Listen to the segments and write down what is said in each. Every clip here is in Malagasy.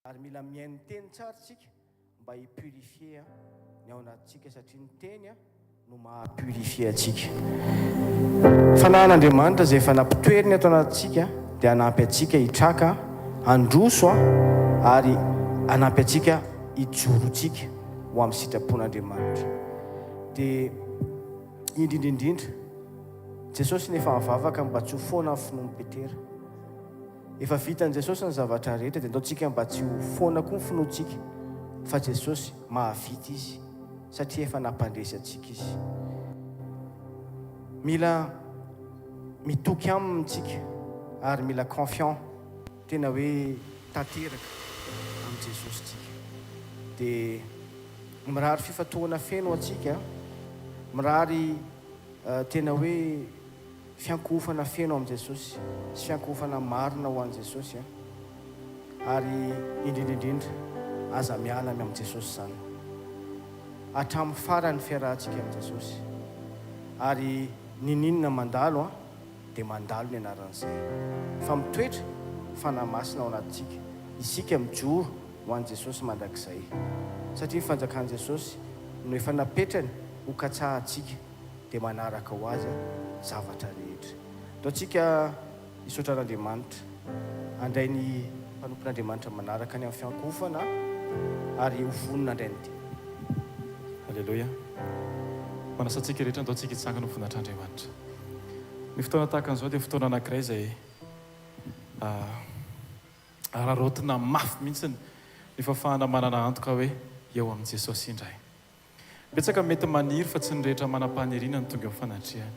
ary mila miaino teny tsara tsika mba hipurifie ny ao anatsika satria ny teny no mahapurifie atsika. Fanan'Andriamanitra zay efa nampitoeriny ato anatsika dia hanampy atsika hitraka handroso ary hanampy atsika hijorotsika ho amin'ny sitrapon'Andriamanitra. Dia indrindraindrindra Jesosy nefa mivavaka mba tsy ho foana amin'ny finoany Petera. Efa vitan'i Jesosy ny zavatra rehetra dia ataontsika mba tsy ho foana koa ny finoantsika fa Jesosy mahavita izy satria efa nampandresy atsika izy. Mila mitoky aminy tsika ary mila confiant tena hoe tanteraka amin'ny Jesosy tsika. Dia mirary fifatoana feno atsika, mirary tena hoe fiankofana feno amin'ny Jesosy sy fiankofana marina ho an'i Jesosy ary indrindraindrindra aza mialana amin'ny Jesosy zany hatramin'ny farany fiarahantsika amin'ny Jesosy. Ary ninina mandalo dia mandalo ny anaran'izay fa mitoetra fanamasina ao anatintsika isika mijoro ho an'i Jesosy mandrakizay satria ny fanjakan'i Jesosy no efa napetrany ho katsahantsika dia manaraka ho azy zavatra rehetra. Ataontsika hisaotra an'Andriamanitra, handray ny mpanompon'Andriamanitra manaraka ny amin'ny fiankofana ary ho vonona indray ny teny. Halleluja. Manasantsika rehetra ataontsika hitsangana ho voninahitran'Andriamanitra. Ny fotoana tahaka an'izao dia fotoana anankiray izay ararotina mafy mihitsy ny fahafahana manana antoka hoe eo amin'i Jesosy indray. Betsaka mety maniry fa tsy ny rehetra manam-paniriana ny tonga amin'ny fanatriahany.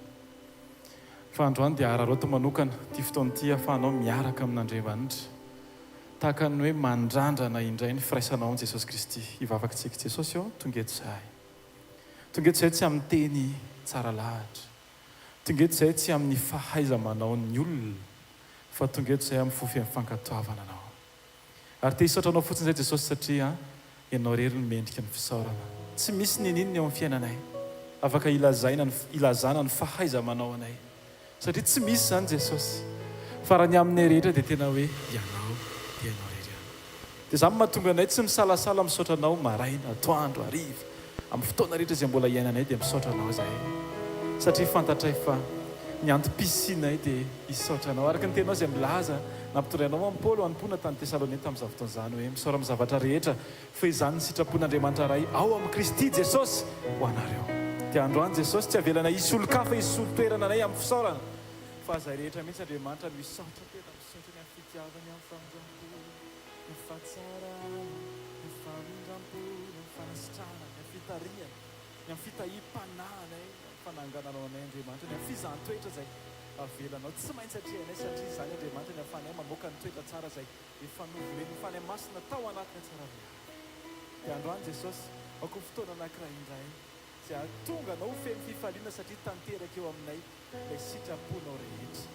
Fa androany dia araroto manokana ty fotoana ity ahafahanao miaraka amin'Andriamanitra tahaka ny hoe mandrandrana indray ny firaisanao amin'i Jesosy Kristy. Hivavakatsika Jesosy ao, tonga eto izahay. Tonga eto izahay tsy amin'ny teny tsara lahatra, tonga eto izahay tsy amin'ny fahaiza-manao ny olona, fa tonga eto izahay amin'ny fofy fankatoavana anao. Ary te hisaotra anao fotsiny izay Jesosy satria ianao rery ny mendrika ny fisaorana. Tsy misy ninino ao amin'ny fiainanay afaka ilazana ny fahaiza-manao anay satria tsy misy zany Jesosy, fa raha ny aminay rehetra dia tena hoe ianao dia ianao rery ihany. Dia izany mahatonga anay tsy misalasala misaotra anao maraina, atoandro, hariva, amin'ny fotoana rehetra izay mbola iainanay dia misaotra anao izahay satria fantatray fa ny antom-pisinay dia hisaotra anao araka ny tenao izay milaza nampitondrainao amin'ny Paoly hanompoana tany Tesalônika tamin'izao fotoana izany hoe misaora amin'ny zavatra rehetra fa izany ny sitrapon'Andriamanitra iray ao amin'ny Kristy Jesosy ho anareo. Dia androany Jesosy tsy avelana hisy olo-kafa hisy olo-toerana anay amin'ny fisaorana fa izay rehetra mihitsy Andriamanitra no hisaotra tena misaotra ny amin'ny fitiavany, amin'ny famindrampolo, ny fahatsarana, ny famindrampolo, ny fanasitrahana, ny fitariana, ny amin'ny fitahim-panahana, ny fanangananao anay Andriamanitra, ny amin'ny fizahn-toetra izay avelanao tsy maintsy atrehanay satria izany Andriamanitra ny ahafahanay mamoaka ny toetra tsara izay efa novoleny ny fanay masina tao anatin'ny tsara miara. Dia androany Jesosy ako fotoana anankiray indray izay ahatonga anao feno fifaliana satria tanteraka eo aminay ilay sitraponao rehetra.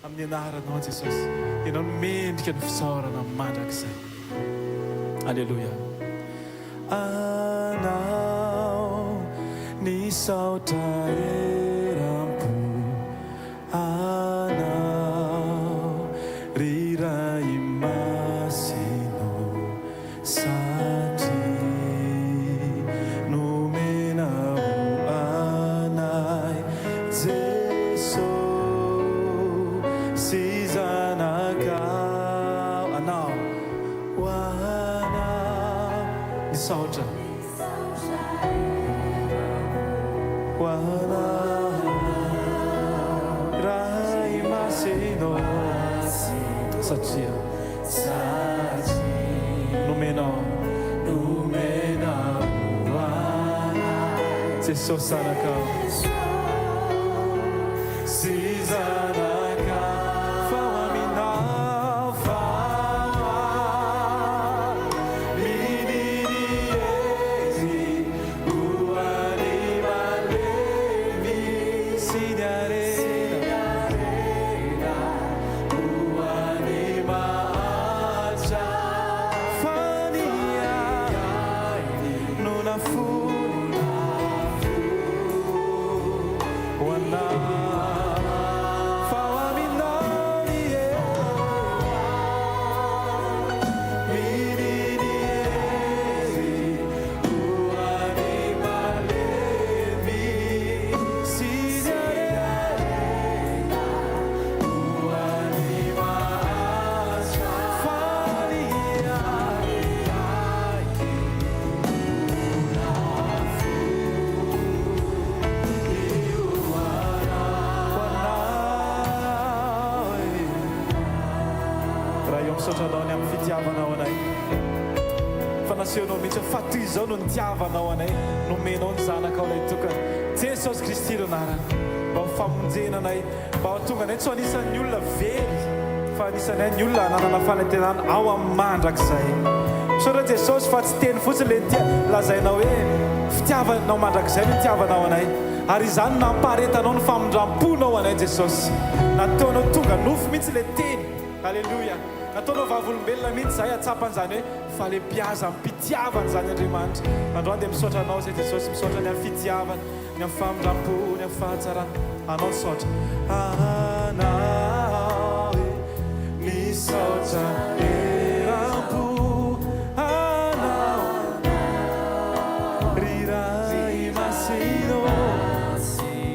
Amin'ny anaranao Jesosy ianao no mendrika ny fisaorana mandrakizay. Alleluja. Anao ny saotra eram-po, anao riray masino satria nomena ho anay Jesosy zanakao. Anao ho anao ny saotra ho anao ray masino satria nomenao ho anay Jesosy zanakao sy zanakao fao aminao miniriezy ho any malemy sy ny arena ho any mahatra fania no nafona misaotranao ny amin'ny fitiavanao anay fa nasehoanao mihitsy fa toy izao no nitiavanao anay nomenao ny zanaka ao ilay tokana Jesosy Kristy ro anarana mba ho famonjena anay mba ho tonga anay tsy ho anisan'ny olona very fa anisan'ny ny olona nanana fanantenana ao amin'ny mandrakizay misaotra Jesosy fa tsy teny fotsiny le lazainao hoe fitiavanao mandrakizay no nitiavanao anay ary izany nampaharetanao ny famondram-ponao anay Jesosy nataonao tonga nofo mihitsy le teny halleloia nataonao vavolombelona mihitsy zay atsapan'izany hoe fa le mpiaza mpitiavana zany Andriamanitra androany dia misaotra anao zay Jesosy misaotra ny amin'ny fitiavana ny amin'ny famondram-po ny amin'ny fahatsarana anao misaotra anao misaotra eram-po anao riray masino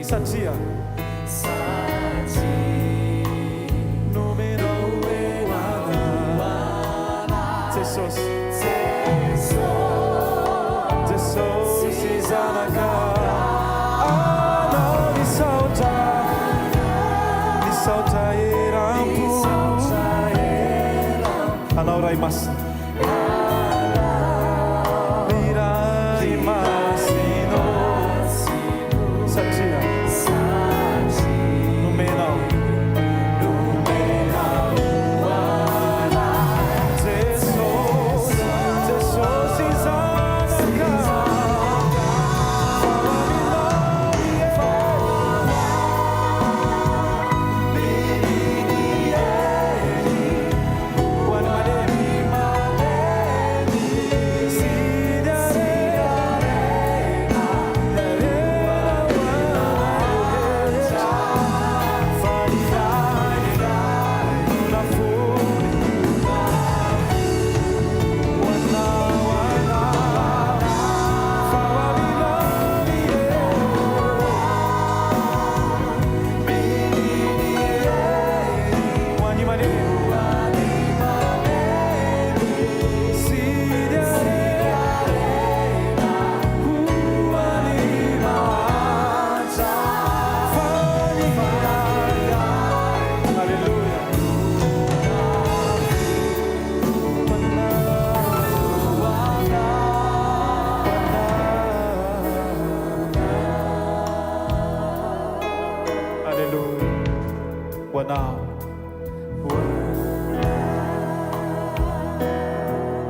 satria nomenao eo anao Jesosy Jesosy zanaka anao misaotra eram-po anao ray masina riray masino satria nomenao Jesosy zanaka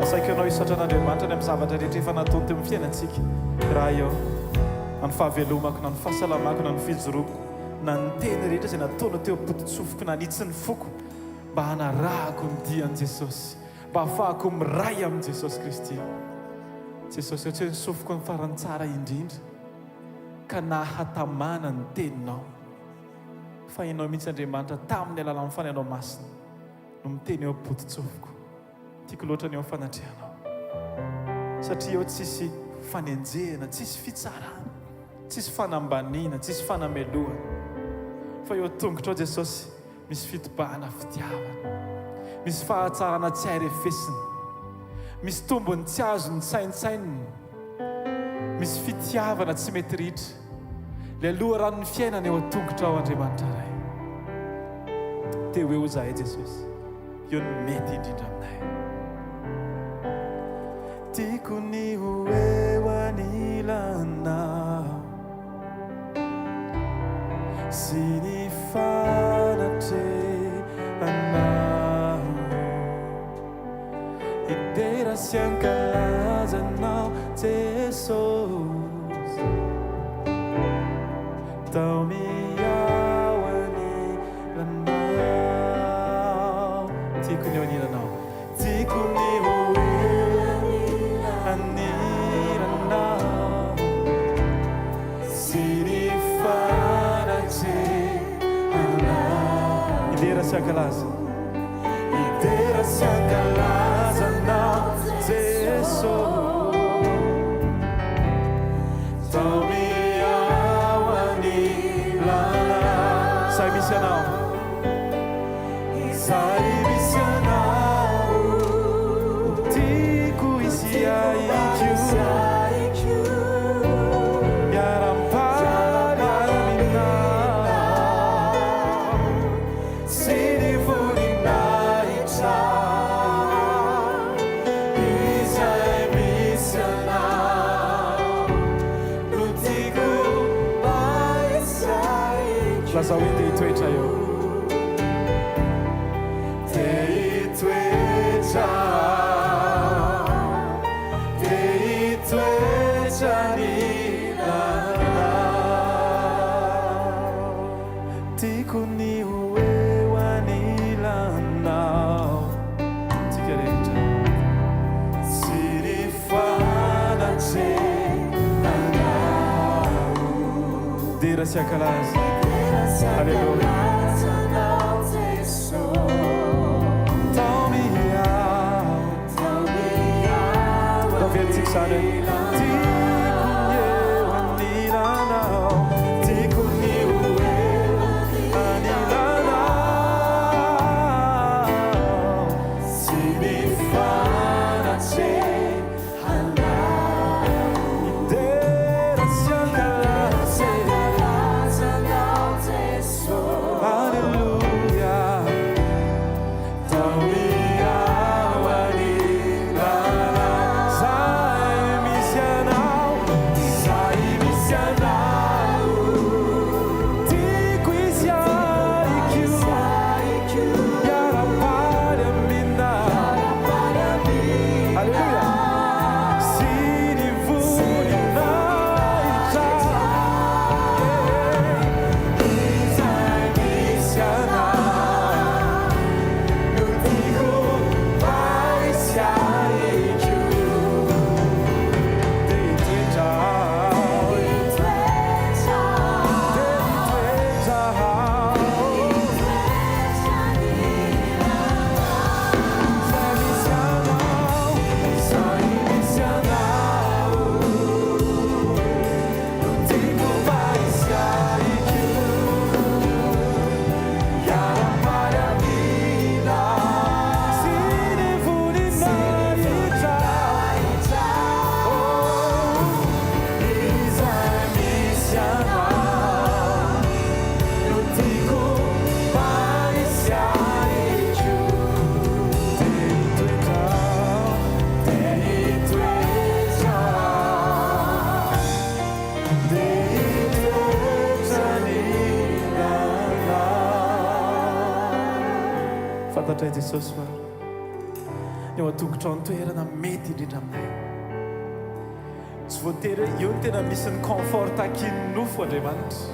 asaikinao hisaotra an'Andriamanitra ny amin'ny zavatra rehetra efa nataony teo amin'ny fiainantsika raha eo na ny fahavelomako na ny fahasalamako na ny fijoroako na ny teny rehetra izay nataonao teo am-potitsofoko na nitsy ny foko mba hanarahako ny dian'i Jesosy mba hafahako miray amin'i Jesosy Kristy Jesosy tsy hoe nisofoko ny farany tsara indrindra ka nahatamana ny teninao fa ianao mihitsy Andriamanitra tamin'ny alalan'ny fanainao masina no miteny eo am-potitsofoko tiako loatra ny eo fanatrehanao satria eo tsisy fanenjehana tsisy fitsarana tsisy fanambaniana tsisy fanamelohana fa eo tongotra ao Jesosy misy fitobahana fitiavana misy fahatsarana tsy hairefesina misy tombony tsy azony saintsaininy misy fitiavana tsy mety ritra le aloha ranony fiainana eo tongotra ao Andriamanitra ray teo eo zahay Jesosy eo ny mety indrindra aminay tiako ny ho eo anilanao sy ny fanatrehanao idera sy ankalazanao Jesosy tao miao anilanao tiako ny ho anilanao tiako ny ho anilanao sy ny fanatrehanao idera sy ankalaza idera sy ankalazanao Jesosy tao miao anilanao sai misy anao sai misy anao tiako isy aiky miarampana aminao sy ny voninahitra lazao hoe dia hitoetra eo dia hitoetra ny lalao tiako ny hoe ho anilanao tsika rehetra sy ny fanatrenanao dia raha sy ankalaza Alleluia tao miao tao velontsika izany fantatra Jesosy fa eo an-tongotra ny toerana mety indrindra aminay tsy voatery eo ny tena misy ny confort takin'ny nofo Andriamanitra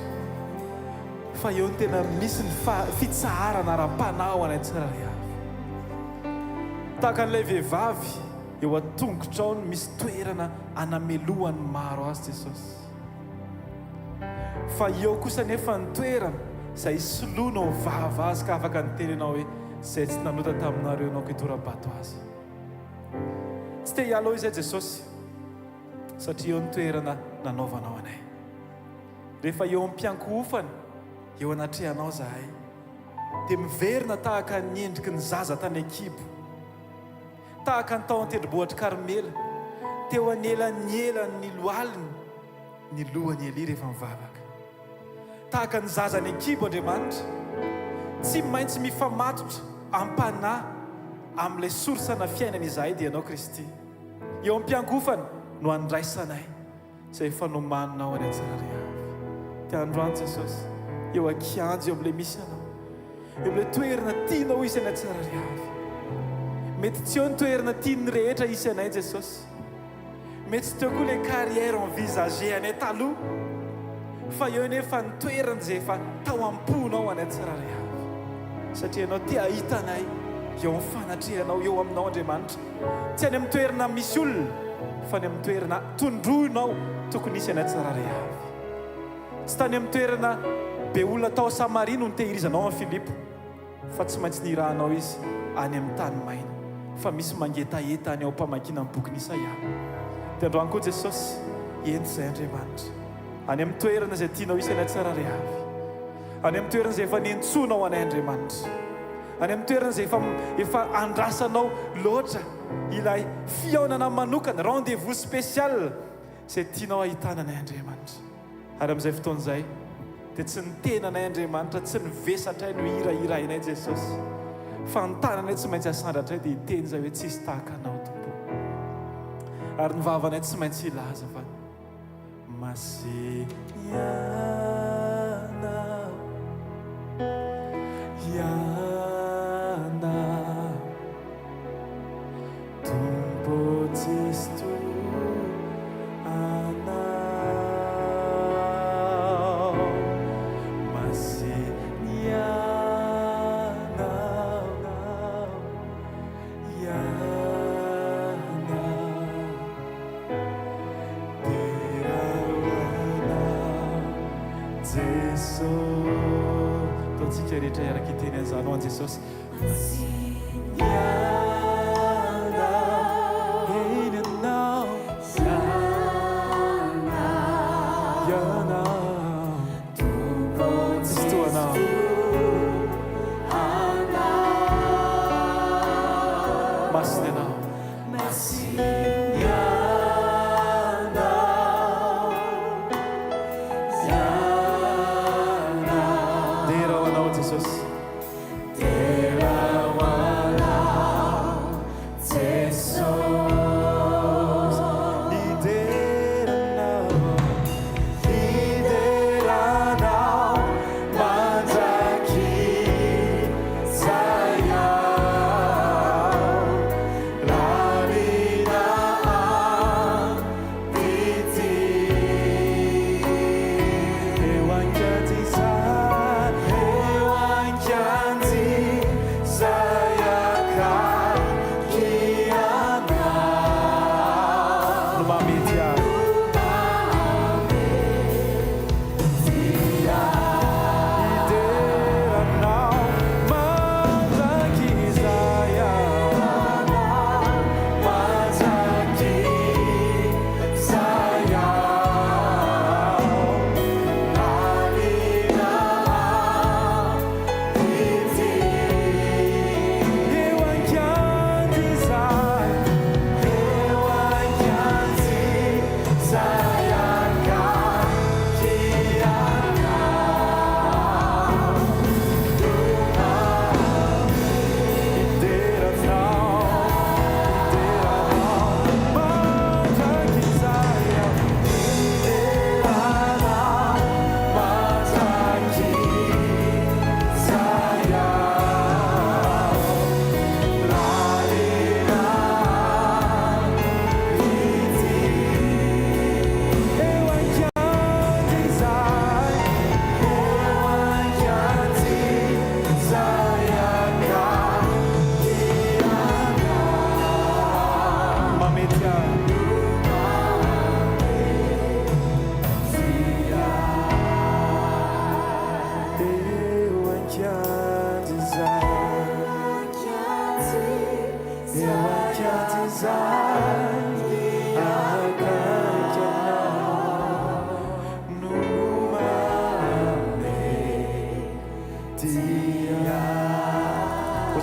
fa eo ny tena misy ny fitsaharana ara-panahy ho anay tsirairay avy tahaka an'ilay vehivavy eo an-tongotra ao no misy toerana anamelohany maro azy Jesosy fa eo kosa nefa ny toerana izay soloana ho vava azy ka afaka nitenenao hoe izay tsy nanota taminareo anao kitora-bato azy tsy te hialao izay Jesosy satria eo ny toerana nanaovanao anay rehefa eo am-piankohofany eo anatrehanao zahay dia miverina tahaka ny endriky ny zaza tany Akibo tahaka ny tao an-tendrombohitra Karmela teo anelanyelany lohaliny ny lohany Eli rehefa mivavaka tahaka ny zaza ny Akibo Andriamanitra tsy maintsy mifamatotra ampanahy amin'ilay sorsana fiainana izahay dia ianao Kristy eo am-piankohofany no andraisanay izay fanomaninao any an-tsirairay avy dia androany Jesosy eo akianjo eo amin'ilay misy anao eo amin'ilay toerana tianao isy any an-tsirairay avy mety tsy eo ny toerana tiany rehetra isy anay Jesosy mety tsy teo koa ilay carrière envisagé anay taloha fa eo nefa ny toerana izay efa tao am-ponao any an-tsirairay avy satria ianao tia hitanay eo amin'ny fanatrehanao eo aminao Andriamanitra tsy any amin'ny toerana misy olona fa ny amin'ny toerana tondroinao tokony isy any an-tsirairay avy tsy tany amin'ny toerana be olona tao Samaria no nitehirizanao amin'ny Filipo fa tsy maintsy nirahanao izy any amin'ny tany maina fa misy mangetaheta any ao mpamakina amin'ny boky Isaia dia androany koa Jesosy eny izay Andriamanitra any amin'ny toerana izay tianao isy any an-tsirairay avy any amin'ny toerana izay efa nientsonao anay Andriamanitra any amin'ny toerana izay efa andrasanao loatra ilay fiaonana manokana rendez-vous spécial izay tianao ahitana anay Andriamanitra ary amin'izay fotoana izay dia tsy ny tenanay Andriamanitra tsy ny vesatray no hirahirainay Jesosy fa ny tananay tsy maintsy asandratray dia hiteny izay hoe tsisy tahaka anao tompo ary ny vavanay tsy maintsy hilaza fa masiana Ataontsika rehetra iaraka iteny an'izany ho an Jesosy.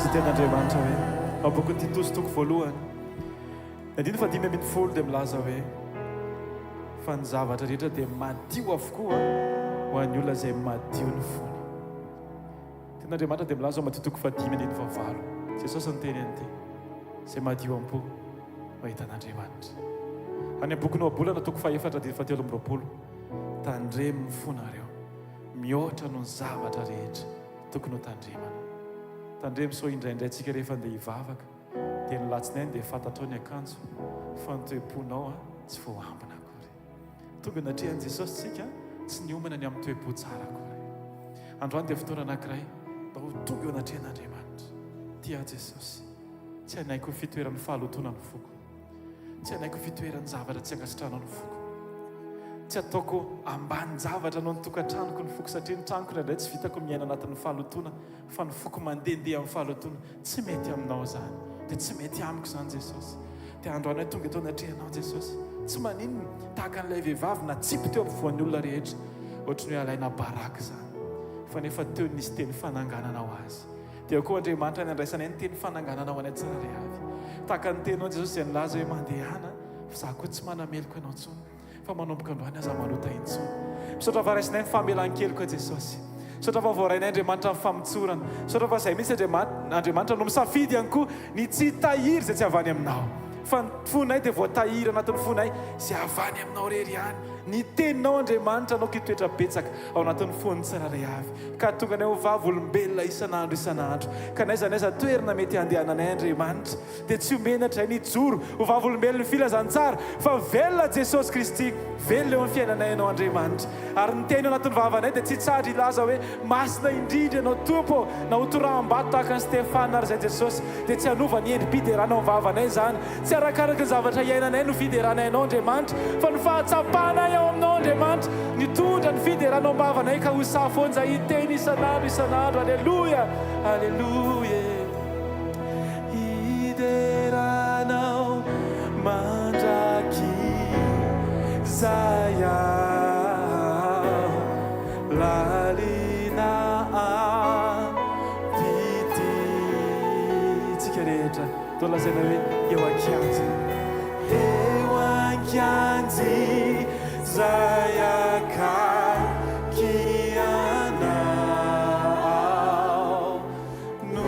Ten'Andriamanitra hoe ao boky ny Tito sy toko voalohany andiny fa 5:10 dia milaza hoe fa ny zavatra rehetra dia madio avokoa ho an'ny olona izay madio ny fony. Ten'Andriamanitra dia milaza ao Mateo toko 5:9. Jesosy ny teny an'ity izay madio am-po mahita an'Andriamanitra. Any amin'ny boky Noabolana toko 4:7-20 tandremo ny fonareo mihoatra noho ny zavatra rehetra tokony ho tandremana. Tandremo so indraindray tsika rehefa andeha hivavaka dia ny latsinainy dia fantatrao ny akanjo fa ny toe-ponao tsy voambina akory. Tonga natrehan'i Jesosy tsika tsy niomana ny amin'ny toe-po tsara akory. Androany dia fotoana anankiray mba ho tonga eo anatrehan'Andriamanitra. Tia Jesosy, tsy hanaiko fitoeran'ny fahalotona ny foko, tsy hanaiko fitoeran'ny zavatra tsy ankasitrahana ny foko, tsy ataoko ambany zavatra no ny tokantranoko ny foko satria ny tranoko indraindray tsy vitako miaina anatin'ny fahalotona fa ny foko mandehandeha amin'ny fahalotona tsy mety aminao zany dia tsy mety amiko zany Jesosy. Dia androany hoe tonga eto anatrehanao Jesosy, tsy maninona tahaka an'ilay vehivavy natsipy teo amin'ny voan'ny olona rehetra ohatry ny hoe alaina baraka zany fa nefa teo nisy teny fananganana ho azy. Dia koa Andriamanitra ny andraisana ny teny fananganana ho anay tsara ray avy tahaka ny teninao Jesosy izay nilaza hoe mandehana fa zaho koa tsy manameloko ianao intsony fa manomboka androany aza manota intsony. Misaotra fa raisinay ny famelan-keloka Jesosy, misaotra fa voarainay Andriamanitra ny famitsorana, misaotra fa izay misy Andriamanitra no misafidy ihany koa ny tsy tahiry izay tsy avany aminao fa ny fonay dia voatahiry anatin'ny fonay izay avany aminao rery ihany. Ny teninao Andriamanitra anao kitoetra betsaka ao anatin'ny fony tsiraray avy ka tonga anay ho vavolombelona isan'andro ka n'aiza toerana mety handehananay Andriamanitra dia tsy omenatra ny joro ho vavolombelona ny filazantsara fa velona Jesosy Kristy, velona eo amin'ny fiainanay ianao Andriamanitra. Ary ny teny anatin'ny vavanay dia tsy tsara ilaza hoe masina indrindra ianao Tompo na ho toram-bato tahaka ny Stefana ary izay Jesosy dia tsy hanova ny endrim-piderana ao amin'ny vavanay zany, tsy arakaraka ny zavatra iainanay no fideranay ianao Andriamanitra fa ny fahatsapana ao aminao Andriamanitra nitondra ny fiderahanao-bavanay ka ho safonja hiteny isanandro aleluia aleluia hideranao mandraky zay aho lalina ampity tsika rehetra to lazaina hoe eo ankianjy zay akaiky anao no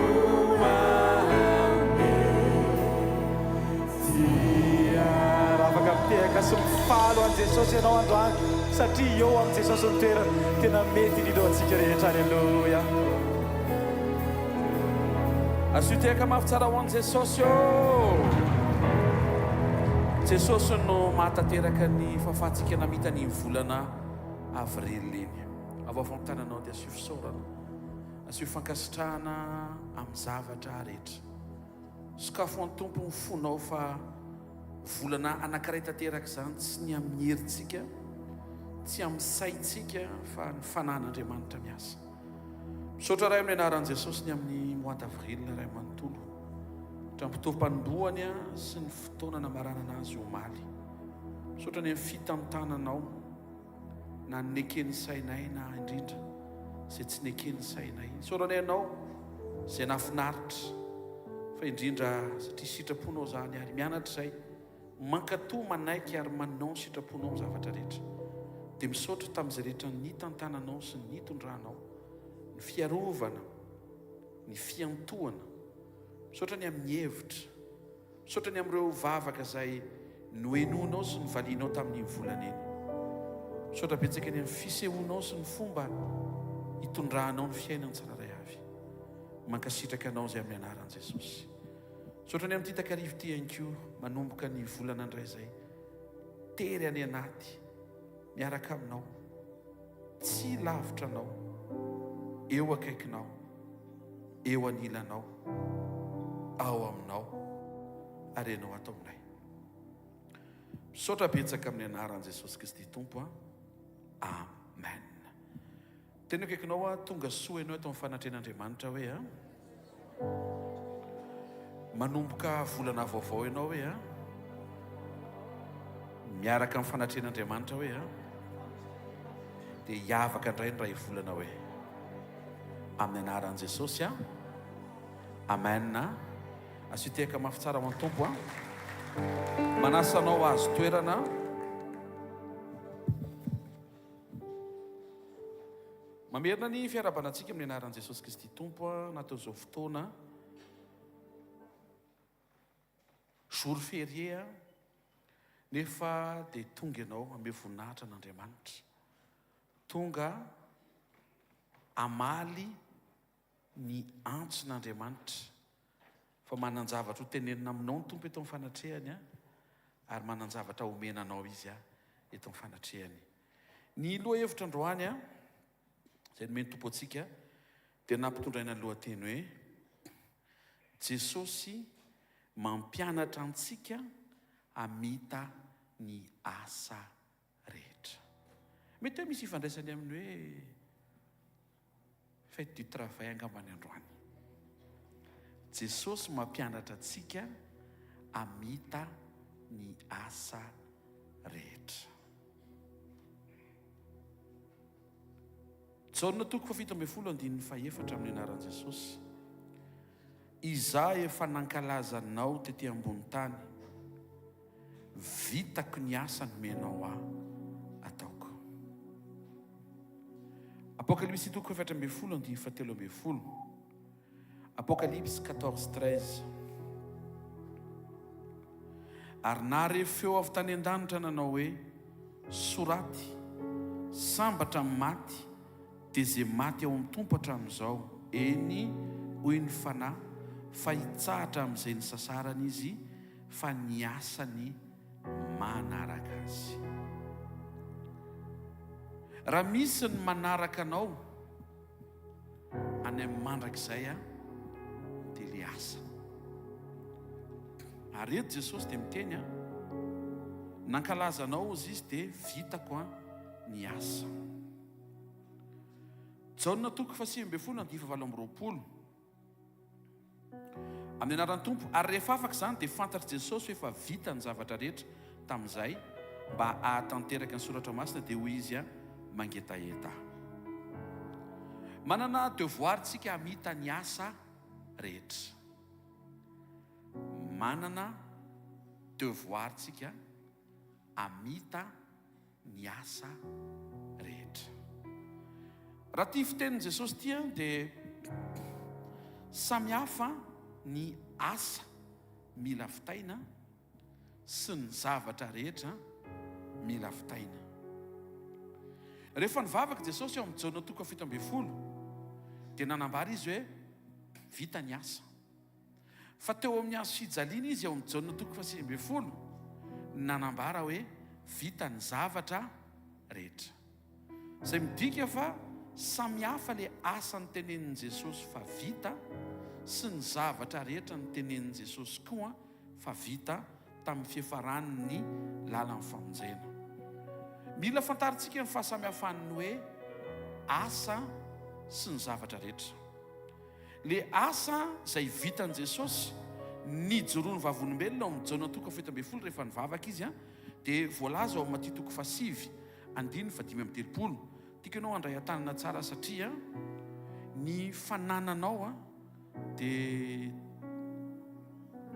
raha afaka mipehaka sy mifalo an' Jesosy ianao androany satria eo amin'i Jesosy ny toerana tena mety indrindra antsika rehetra aleluia asuteka mafy tsara ho an'i Jesosy ô Jesosy no mahatateraka ny fahafahantsika namita ny volana avril iny avaovany tananao dia asio fisaorana asio fankasitrahana amin'ny zavatra rehetra sakafo an'ny tompo ny fonao fa volana anankiray tanteraka izany tsy ny amin'ny herintsika tsy amin'ny saintsika fa ny fanan'Andriamanitra miasa misaotra ray amin'ny anaran'i Jesosy ny amin'ny mois d'avril ray manontolo trampitovam-panombohany sy ny fotoana namaranana azy omaly misaotra ny amin'ny fitantananao na nekeny sainay na indrindra izay tsy nekeny sainay misaorana ianao izay nafinaritra fa indrindra satria sitraponao zany ary mianatra izay mankatoa manaiky ary manao ny sitraponao amin'ny zavatra rehetra dia misaotra tamin'izay rehetra ny tantananao sy ny tondranao ny fiarovana ny fiantohana misaotra ny amin'ny hevitra misaotra ny amin'ireo vavaka izay noenonao sy ny valianao tamin'ny volana eny misaotra betsaka ny amin'ny fisehoanao sy ny fomba hitondrahanao ny fiainana tsiraray avy mankasitraka anao izay amin'ny anaran'i Jesosy misaotra ny amin'ny titakarivo ty ihany koa manomboka ny volana indray izay tery any anaty miaraka aminao tsy lavitra anao eo akaikinao eo anilanao ao aminao ary ianao ato aminay misaotra betsaka amin'ny anaran'i Jesosy Kristy tompo amen tena akaikinao tonga soa ianao eto amin'ny fanatrehan'Andriamanitra hoe manomboka volana vaovao ianao hoe miaraka amin'ny fanatrehan'Andriamanitra hoe dia hiavaka indray ny ray volana hoe amin'ny anaran'i Jesosy amen asiteka mafy tsara ho an'ny tompo manasanao azo toerana mamerina ny fiarabanantsika amin'ny anaran'i Jesosy Kristy tompo natao izao fotoana jour férié nefa dia tonga ianao ame voninahitra n'Andriamanitra tonga amaly ny antson'Andriamanitra fa manan-javatra ho tenenina aminao ny tompo eto amin'ny fanatrehany ary manan-javatra omenanao izy eto amin'ny fanatrehany ny loha hevitra androany izay nomeny tompo antsika dia nampitondraina ny lohateny hoe Jesosy mampianatra antsika hamita ny asa rehetra mety hoe misy ifandraisany amin'ny hoe fête du travail angambany androany Jesosy mampianatra antsika hamita ny asa rehetra Jaona 7:14 amin'ny anaran'i Jesosy izaho efa nankalazanao tetỳ ambony tany vitako ny asa nomenao ataoko Apocalypse 4:17 Apocalypse 14:13 ary na rehefa feo avy tany an-danitra nanao hoe soraty sambatra maty dia izay maty ao amin'ny tompo hatramin'izao eny hoy ny fanahy fa hitsahatra amin'izay ny sasarany izy fa ny asany manaraka azy raha misy ny manaraka anao any amin'ny mandrakizay dia le asa ary eto Jesosy dia miteny nankalazanao izy izy dia vitako a ny asa. Jaona toko 7:20 amin'ny anaran'ny tompo. Ary rehefa afaka izany dia fantatr' Jesosy hoe efa vita ny zavatra rehetra tamin'izay mba ahatanteraka ny soratra masina dia hoy izy a mangetaheta. Manana devoir tsika hamita ny asa rehetra. Manana devoir tsika hamita ny asa rehetra. Raha tia fitenin'i Jesosy tia dia samihafa ny asa mila fitaina sy ny zavatra rehetra mila fitaina. Rehefa nivavaka Jesosy eo amin'ny Jaona toko 7:20 dia nanambara izy hoe vita ny asa. Fa teo amin'ny azo fijaliana izy eo amin'ny Jaona toko 7:20 nanambara hoe vita ny zavatra rehetra. Izay midika fa samihafa le asa ny tenenin'i Jesosy fa vita sy ny zavatra rehetra ny tenenin'i Jesosy koa fa vita tamin'ny fiafaran'ny lalan'ny famonjena. Mila fantarintsika ny fahasamihafan'ny hoe asa sy ny zavatra rehetra. Le asa izay vitan'i Jesosy nijoroany vavolombelona ao amin'ny Jaona toko 7:20 rehefa nivavaka izy a dia voalaza ao amin'ny Matia toko 7:5-5:30. Tiako ianao handray an-tanana tsara satria ny fanananao a dia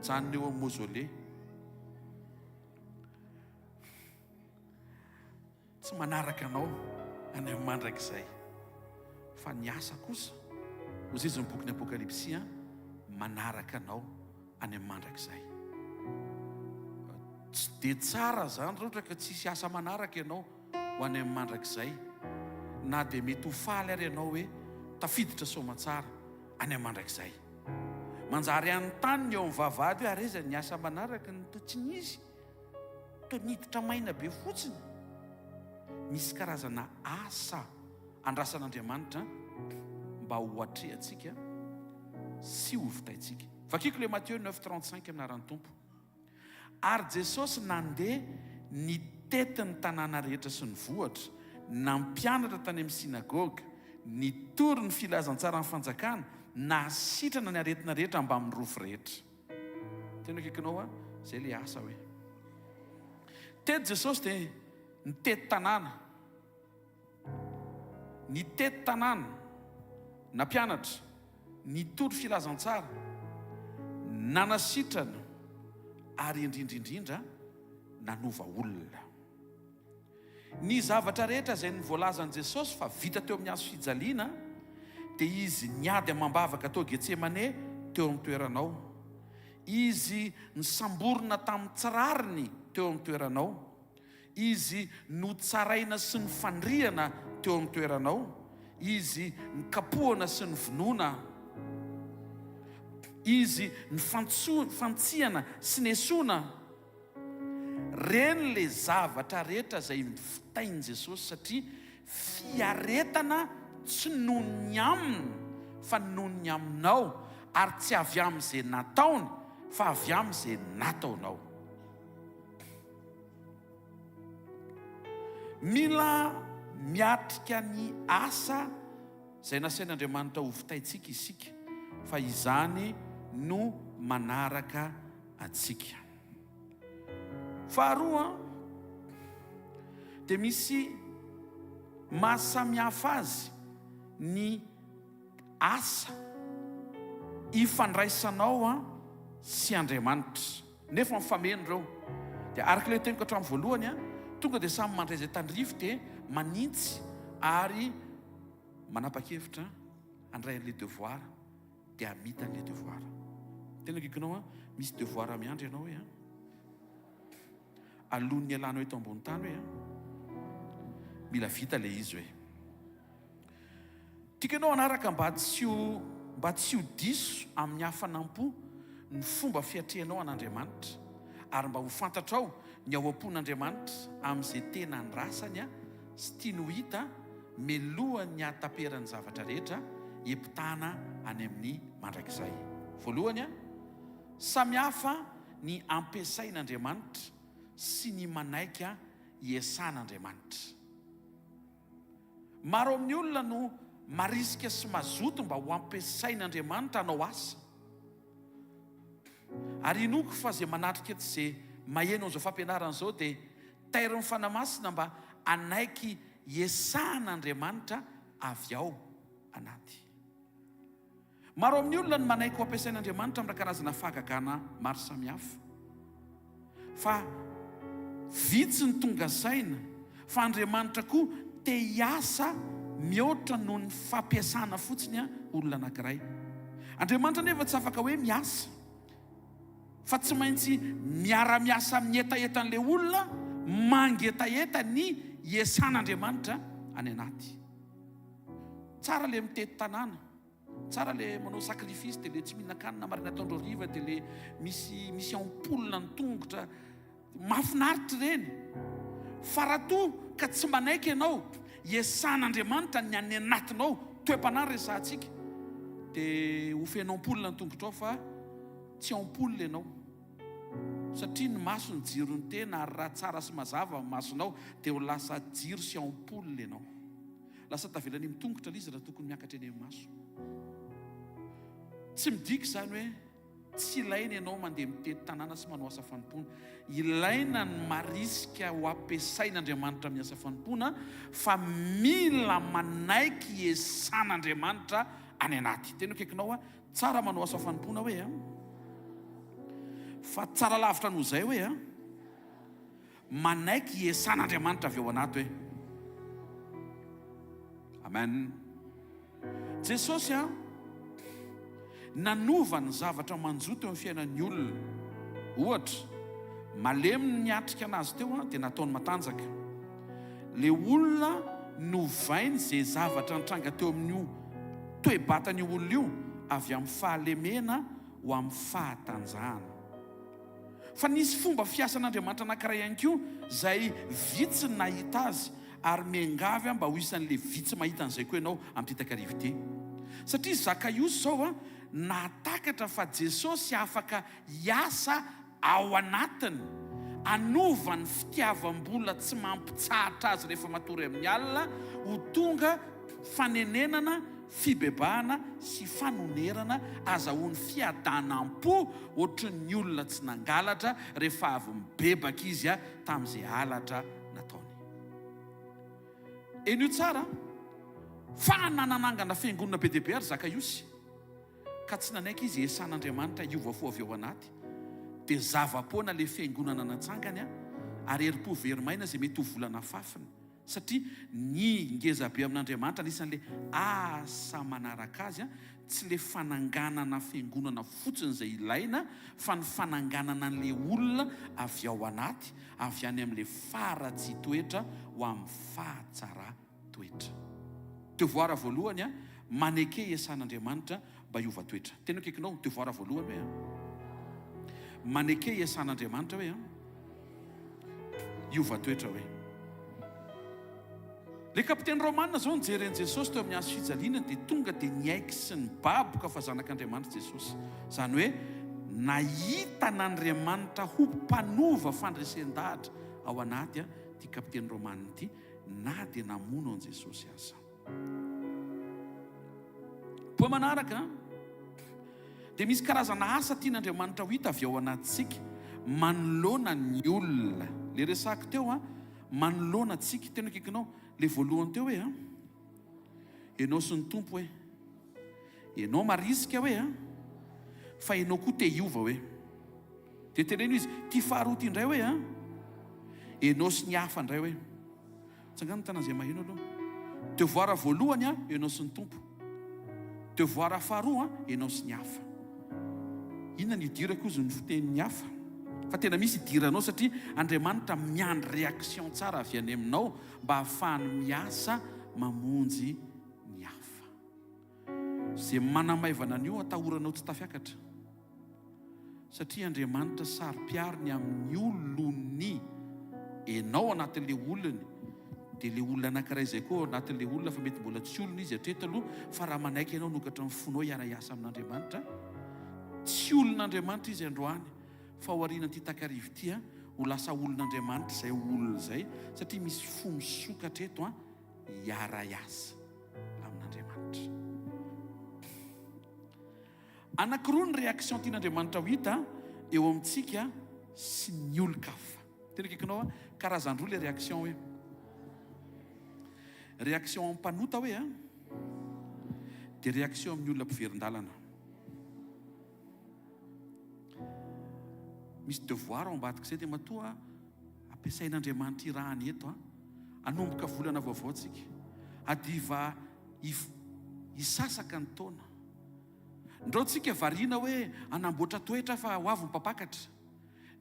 janona eo amin'ny mausolée. Tsy manaraka anao any amin'ny mandrakizay fa ny asa kosa ho zay izy ny boky ny Apokalipsia manaraka anao any amin'ny mandrakizay. Tsy dia tsara zany raha ohatra ka tsisy asa manaraka ianao ho any amin'ny mandrakizay, na dia mety ho faly ary ianao hoe tafiditra soamantsara any amin'ny mandrakizay. Manjary anontany eo amin'ny vavahady hoe areza ny asa manaraka ny tsy nisy, toa niditra maina be fotsiny. Misy karazana asa andrasan'Andriamanitra mba ho atrehantsika sy ho fitaintsika. Vakiko le Matthieu 9:35 amin'ny anaran'ny tompo. Ary Jesosy nandeha nitety ny tanàna rehetra sy ny vohatra, nampianatra tany amin'ny sinagoga, nitory ny filazantsara ny fanjakana, nasitrana ny aretina rehetra mba amin'ny rofo rehetra. Tena kaikinao a zay le asa hoe tety Jesosy dia nitety tanàna, nitety tanàna, nampianatra, nitory filazantsara, nanasitrana ary indrindraindrindra nanova olona. Ny zavatra rehetra izay nivoalazan'i Jesosy fa vita teo amin'ny hazo fijaliana dia izy niady amam-bavaka tao Getsemane teo amin'ny toeranao. Izy nisamborona tamin'ny tsirariny teo amin'ny toeranao. Izy notsaraina sy ny fandriana teo amin'ny toeranao. Izy nikapohana sy ny vonoana. Izy ny fantsiana sy ny esoana. Reny le zavatra rehetra izay fitain'i Jesosy satria fiaretana tsy noho ny aminy fa noho ny aminao, ary tsy avy amin'izay nataony fa avy amin'izay nataonao. Mila miatrika ny asa izay nasain'Andriamanitra ho fitaintsika isika, fa izany no manaraka antsika. Faharoa dia misy mahasamihafa azy ny asa ifandraisanao sy Andriamanitra. Nefa mifameno ireo dia araka ilay teniko hatramin'ny voalohany tonga dia samy mandray izay tandrify dia manintsy ary manapa-kevitra handray an'ilay devoir dia hamita an'ilay devoir. Tena kikinao misy devoir miandry ianao hoe alohan'ny ialana eto ambony tany hoe mila vita le izy hoe. Tikanao anaraka mba tsy ho diso amin'ny hafanampo ny fomba fiatrehanao an'Andriamanitra, ary mba ho fantatrao ny ao am-pon'Andriamanitra amin'izay tena ndrasany sy tiany ho hita melohan'ny hataperan'ny zavatra rehetra epitana any amin'ny mandrakizay. Voalohany samihafa ny ampiasain'Andriamanitra sy ny manaika iasan'Andriamanitra. Maro amin'ny olona no marisika sy mazoto mba ho ampiasain'Andriamanitra hanao asa. Ary inoko fa zay manatrika eto zay maheno an'izao fampianarana izao dia tairy mifanamasina mba anaiky iasan'Andriamanitra avy ao anaty. Maro amin'ny olona no manaiky ho ampiasain'Andriamanitra amin'ny karazana fahagagana maro samihafa. Fa vitsy ny tonga saina fa Andriamanitra koa te hiasa mihoatra noho ny fampiasana fotsiny olona anankiray. Andriamanitra nefa tsy afaka hoe miasa, fa tsy maintsy miara-miasa amin'ny etaetan'ilay olona, mangetaeta ny iasan'Andriamanitra any anaty. Tsara le mitety tanàna, tsara le manao sakrifisy, dia le tsy mihinan-kanina marina ataondro riva, dia le misy ampoulina ny tongotra, mahafinaritra ireny. Fa raha toa ka tsy manaiky ianao iasan'Andriamanitra ny any anatinao, toe-panahy resantsika, dia ho fenao ampoulina ny tongotra ao fa tsy ampoule ianao. Satria ny maso ny jiro ny tena, ary raha tsara sy mazava ny masonao dia ho lasa jiro sy ampoule ianao. Lasa tavelany mitongotra ilay izy raha tokony miakatra eny amin'ny maso. Tsy midika izany hoe tsy ilaina ianao mandeha mitety tanàna sy manao asa fanompoana. Ilaina ny marisika ho ampiasain'Andriamanitra amin'ny asa fanompoana, fa mila manaiky iasan'Andriamanitra any anaty. Tena kaikinao tsara manao asa fanompoana hoe fa tsara lavitra noho izay hoe manaiky iasan'Andriamanitra avy ao anaty hoe. Amen. Jesosy nanova ny zavatra manjoto eo amin'ny fiainan'ny olona. Ohatra, malemy ny atrika anazy teo dia nataony matanjaka. Le olona novainy izay zavatra nitranga teo amin'io toe-batany olona io avy amin'ny fahalemena ho amin'ny fahatanjahana. Fa nisy fomba fiasan'Andriamanitra anankiray ihany koa izay vitsy ny nahita azy, ary miangavy mba ho isan'ilay vitsy mahita an'izay koa ianao amin'ny takarivo ity. Satria Zakaiosy zao natakatra fa Jesosy afaka hiasa ao anatiny, anova ny fitiavam-bola tsy mampitsahatra azy rehefa matory amin'ny alina, ho tonga fanenenana, fibebahana sy fanonerana, azahoany fiadanam-po ohatran'ny olona tsy nangalatra rehefa avy mibebaka izy tamin'izay alatra nataony. Eny io tsara fa nananangana fiangonana be dia be ary Zakaiosy, ka tsy nanaiky izy iasan'Andriamanitra hiova fo avy ao anaty, dia zava-poana le fiangonana natsangany ary herim-po verimaina izay mety ho volana fafiny. Satria ny ngeza be amin'Andriamanitra anisan'le asa manaraka azy tsy le fananganana fiangonana fotsiny izay ilaina, fa ny fananganana an'le olona avy ao anaty, avy any amin'le faratsy toetra ho amin'ny fahatsara toetra. Devoara voalohany maneke iasan'Andriamanitra mba hiova toetra. Tena kaikinao devoara voalohany hoe maneke iasan'Andriamanitra hoe hiova toetra hoe. Le kapiteny Romanina zao nijery an'i Jesosy teo amin'ny hazo fijaliana dia tonga dia niaiky sy ny baboka fa zanak'Andriamanitra Jesosy. Izany hoe nahita n'Andriamanitra ho mpanova fandresen-dahatra ao anaty ty kapiteny Romanina ity, na dia namono an'i Jesosy aza. Po manaraka dia misy karazana asa tian'Andriamanitra ho hita avy ao anatintsika, manoloana ny olona. Le resako teo manoloana antsika, tena kaikinao le voalohany teo hoe ianao sy ny tompo hoe ianao marisika hoe fa ianao koa te hiova hoe. Dia teneno izy ty faharoa ty indray hoe ianao sy ny hafa indray hoe. Tsangano tana izay maheno aloha. Devoara voalohany ianao sy ny tompo, devoara faharoa ianao sy ny hafa. Inona ny idirako izy ny fitenin'ny hafa? Fa tena misy idiranao satria Andriamanitra miandry réaction tsara avy any aminao mba ahafahany miasa mamonjy ny hafa. Izay manamaivana an'io atahoranao tsy tafiakatra. Satria Andriamanitra saro-piariny amin'ny olony enao anatin'le olony, dia le olona anankiray izay koa anatin'le olona fa mety mbola tsy olona izy hatreto aloha, fa raha manaiky ianao nokatra ny fonao hiara-iasa amin'Andriamanitra, tsy olon'Andriamanitra izy androany, fa ho ariana ty takarivo ity ho lasa olon'Andriamanitra izay olona izay satria misy fo misokatra eto hiara-iasa amin'Andriamanitra. Anankiroa ny réaction tian'Andriamanitra ho hita eo amintsika sy ny olon-kafa. Tena kaikinao karazany roa le réaction hoe réaction amin'ny mpanota hoe dia réaction amin'ny olona mpiverin-dalana. Misy devoir ao ambadika izay dia matoa ampiasain'Andriamanitra irahany eto anomboka volana vaovao tsika adiva hisasaka ny taona. Ndreo tsika variana hoe anamboatra toetra fa ho avy ny mpapakatra,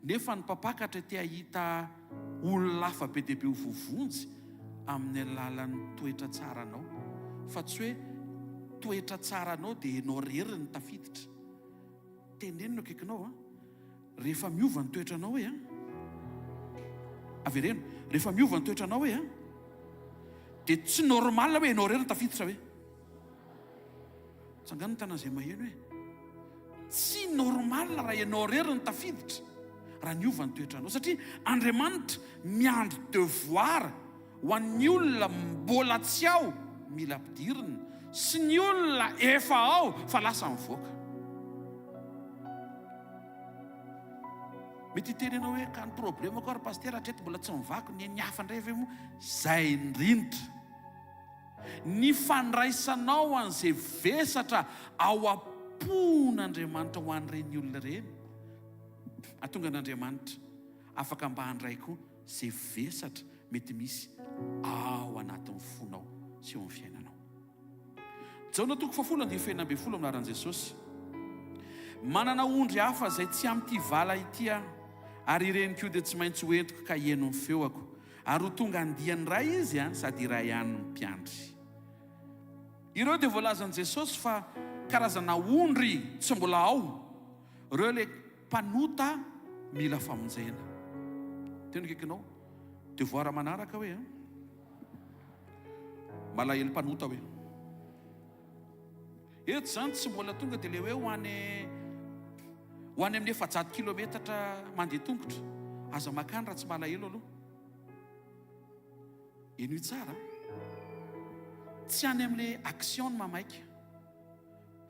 nefa ny mpapakatra tia hita olona lafa be dia be ho vovonjy amin'ny alalan'ny toetra tsara anao, fa tsy hoe toetra tsara anao dia enao rery ny tafiditra. Tenenino akaikinao rehefa miova ny toetranao hoe avereno, rehefa miova ny toetranao hoe dia tsy normal hoe enao rery ny tafiditra hoe tsangano ny tanan'izay maheno hoe tsy normal raha enao rery ny tafiditra raha niova ny toetranao, satria Andriamanitra miandro devoir ho an'ny olona mbola tsy ao mila ampidirina sy ny olona efa ao fa lasa mivoaka. Mety hiteny ianao hoe ka ny problème ko ary paster hatreto mbola tsy mivaky ny hafa indray ve moa? Zay indrindra ny fandraisanao an'izay vesatra ao am-pon'Andriamanitra ho an'ireny olona ireny, atonga an'Andriamanitra afaka mba handray koa izay vesatra mety misy ao anatin'ny fonao sy eo amin'ny fiainanao. Jaona 7:12 amin'aran'i Jesosy. Manana ondry hafa izay tsy amin'ity vala ity ary ireny koa dia tsy maintsy hoentiko ka hieno ny feoako, ary ho tonga andiany ray izy sady iray ihany ny mpiandry. Ireo dia voalazan'i Jesosy fa karazana ondry tsy mbola ao, ireo le mpanota mila famonjena. Tena kaikinao devoir manaraka hoe malahelo mpanota hoe eto zany tsy mbola tonga dia le hoe ho any amin'ny 700 kilometatra mandeha tongotra aza makany raha tsy malahelo aloha. Eno tsara tsy any amin'ilay action ny mamaika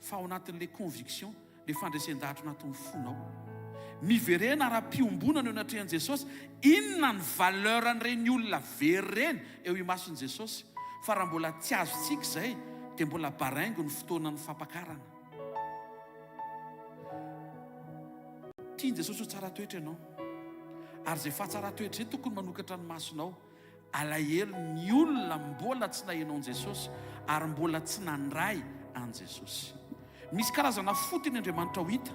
fa ao anatin'ilay conviction, le fandresen-dahatra anatin'ny fonao. Miverena raha-piombonana eo anatrehan'i Jesosy, inona ny valeur an'ireny olona vereny eo imason'i Jesosy, fa raha mbola tsy azontsika izay dia mbola baraingo ny fotoanan'ny fampakarana. Tiany Jesosy ho tsara toetra ianao, ary izay fahatsara toetra izay tokony manokatra ny masonao. Alahelo ny olona mbola tsy nahenao an'i Jesosy ary mbola tsy nandray an'i Jesosy. Misy karazana fotony Andriamanitra ho hita.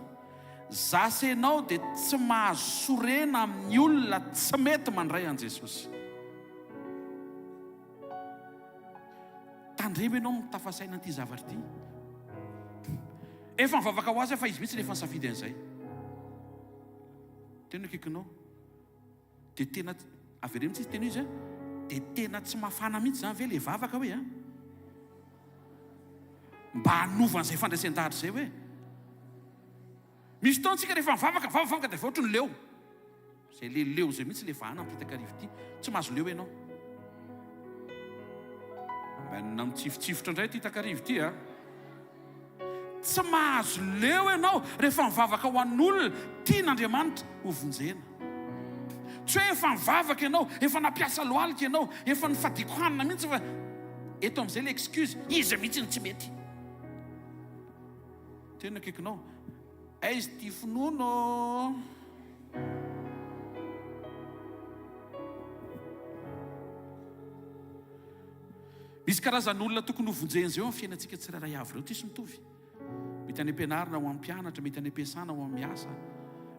Zasenao dia tsy mahazo sorena amin'ny olona tsy mety mandray an'i Jesosy. Tandremo ianao mitafasaina an'ity zavatra ity. Efa mivavaka ho azy fa izy mihitsy rehefa nisafidy an'izay. Tena kaikinao dia tena avereno mihitsy tena izy dia tena tsy mafana mihitsy zany ve le vavaka hoe mba hanova an'izay fandraisan-dahatra izay hoe misy taontsika rehefa mivavaka dia ohatry ny leo izay le leo izay mihitsy le vahana mipitakarivo ity, tsy mahazo leo ianao. Manina mitsifotsifotra indray ty takarivo ity tsy mahazo leo ianao rehefa mivavaka ho an'olona tian'Andriamanitra ho vonjena. Tsy hoe efa mivavaka ianao, efa nampiasa lohalika ianao, efa nifadikohanina mihitsy fa eto amin'izay le excuse izy mihitsy ny tsy mety. Tena kaikinao aizy ty finono misy karazan'olona tokony ho vonjeny zay eo amin'ny fiainantsika tsirairay avy ireo, tsisy mitovy. Mety any am-pianarana ho amin'ny mpianatra, mety any am-piasana ho amin'ny asa,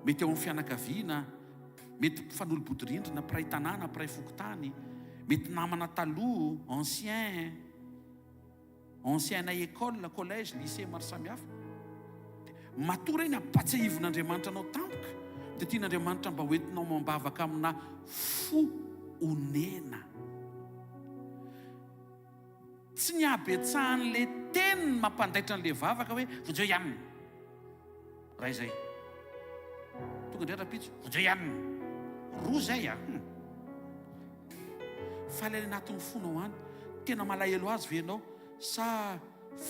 mety ao amin'ny fianakaviana, mety mpifanolo-bodirindrina, mpiray tanàna, mpiray fokotany, mety namana taloha, ancien na école, collège, lycée maro samihafa. Matoa iny ampatsiahivin'Andriamanitra anao tampoka dia tian'Andriamanitra mba hoentinao mambavaka amina fonena. Tsy ny abetsahan'le teniny mampandaitra an'le vavaka hoe vonjeo ihany raha izay tonga indray rapitso vonjeo ihany roa zay fa ilay anatin'ny fonao any tena malahelo azy ve ianao sa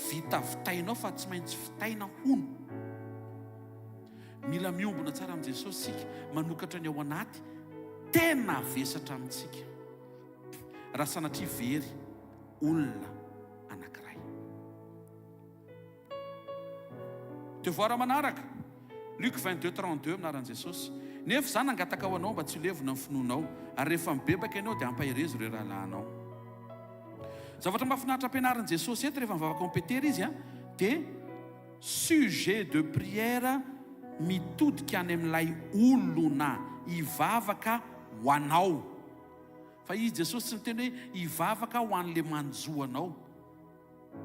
vita vitainao fa tsy maintsy vitaina hono. Mila miombona tsara amin'i Jesosy sika, manokatra ny ao anaty tena vesatra amintsika raha sanatria very olona anankiray. Devoara manaraka Luc 22:32 minaran'i Jesosy. Nefa zany nangataka ho anao mba tsy levona ny finoanao, ary rehefa mibebaka ianao dia ampaherezy ireo rahalahinao. Zavatra mahafinaritra ampianarin'i Jesosy eto rehefa mivavaka Petera izy dia sujet de prière mitodika any amin'ilay olona hivavaka ho anao. Fa izy Jesosy tsy miteny hoe hivavaka ho an'le manjoanao.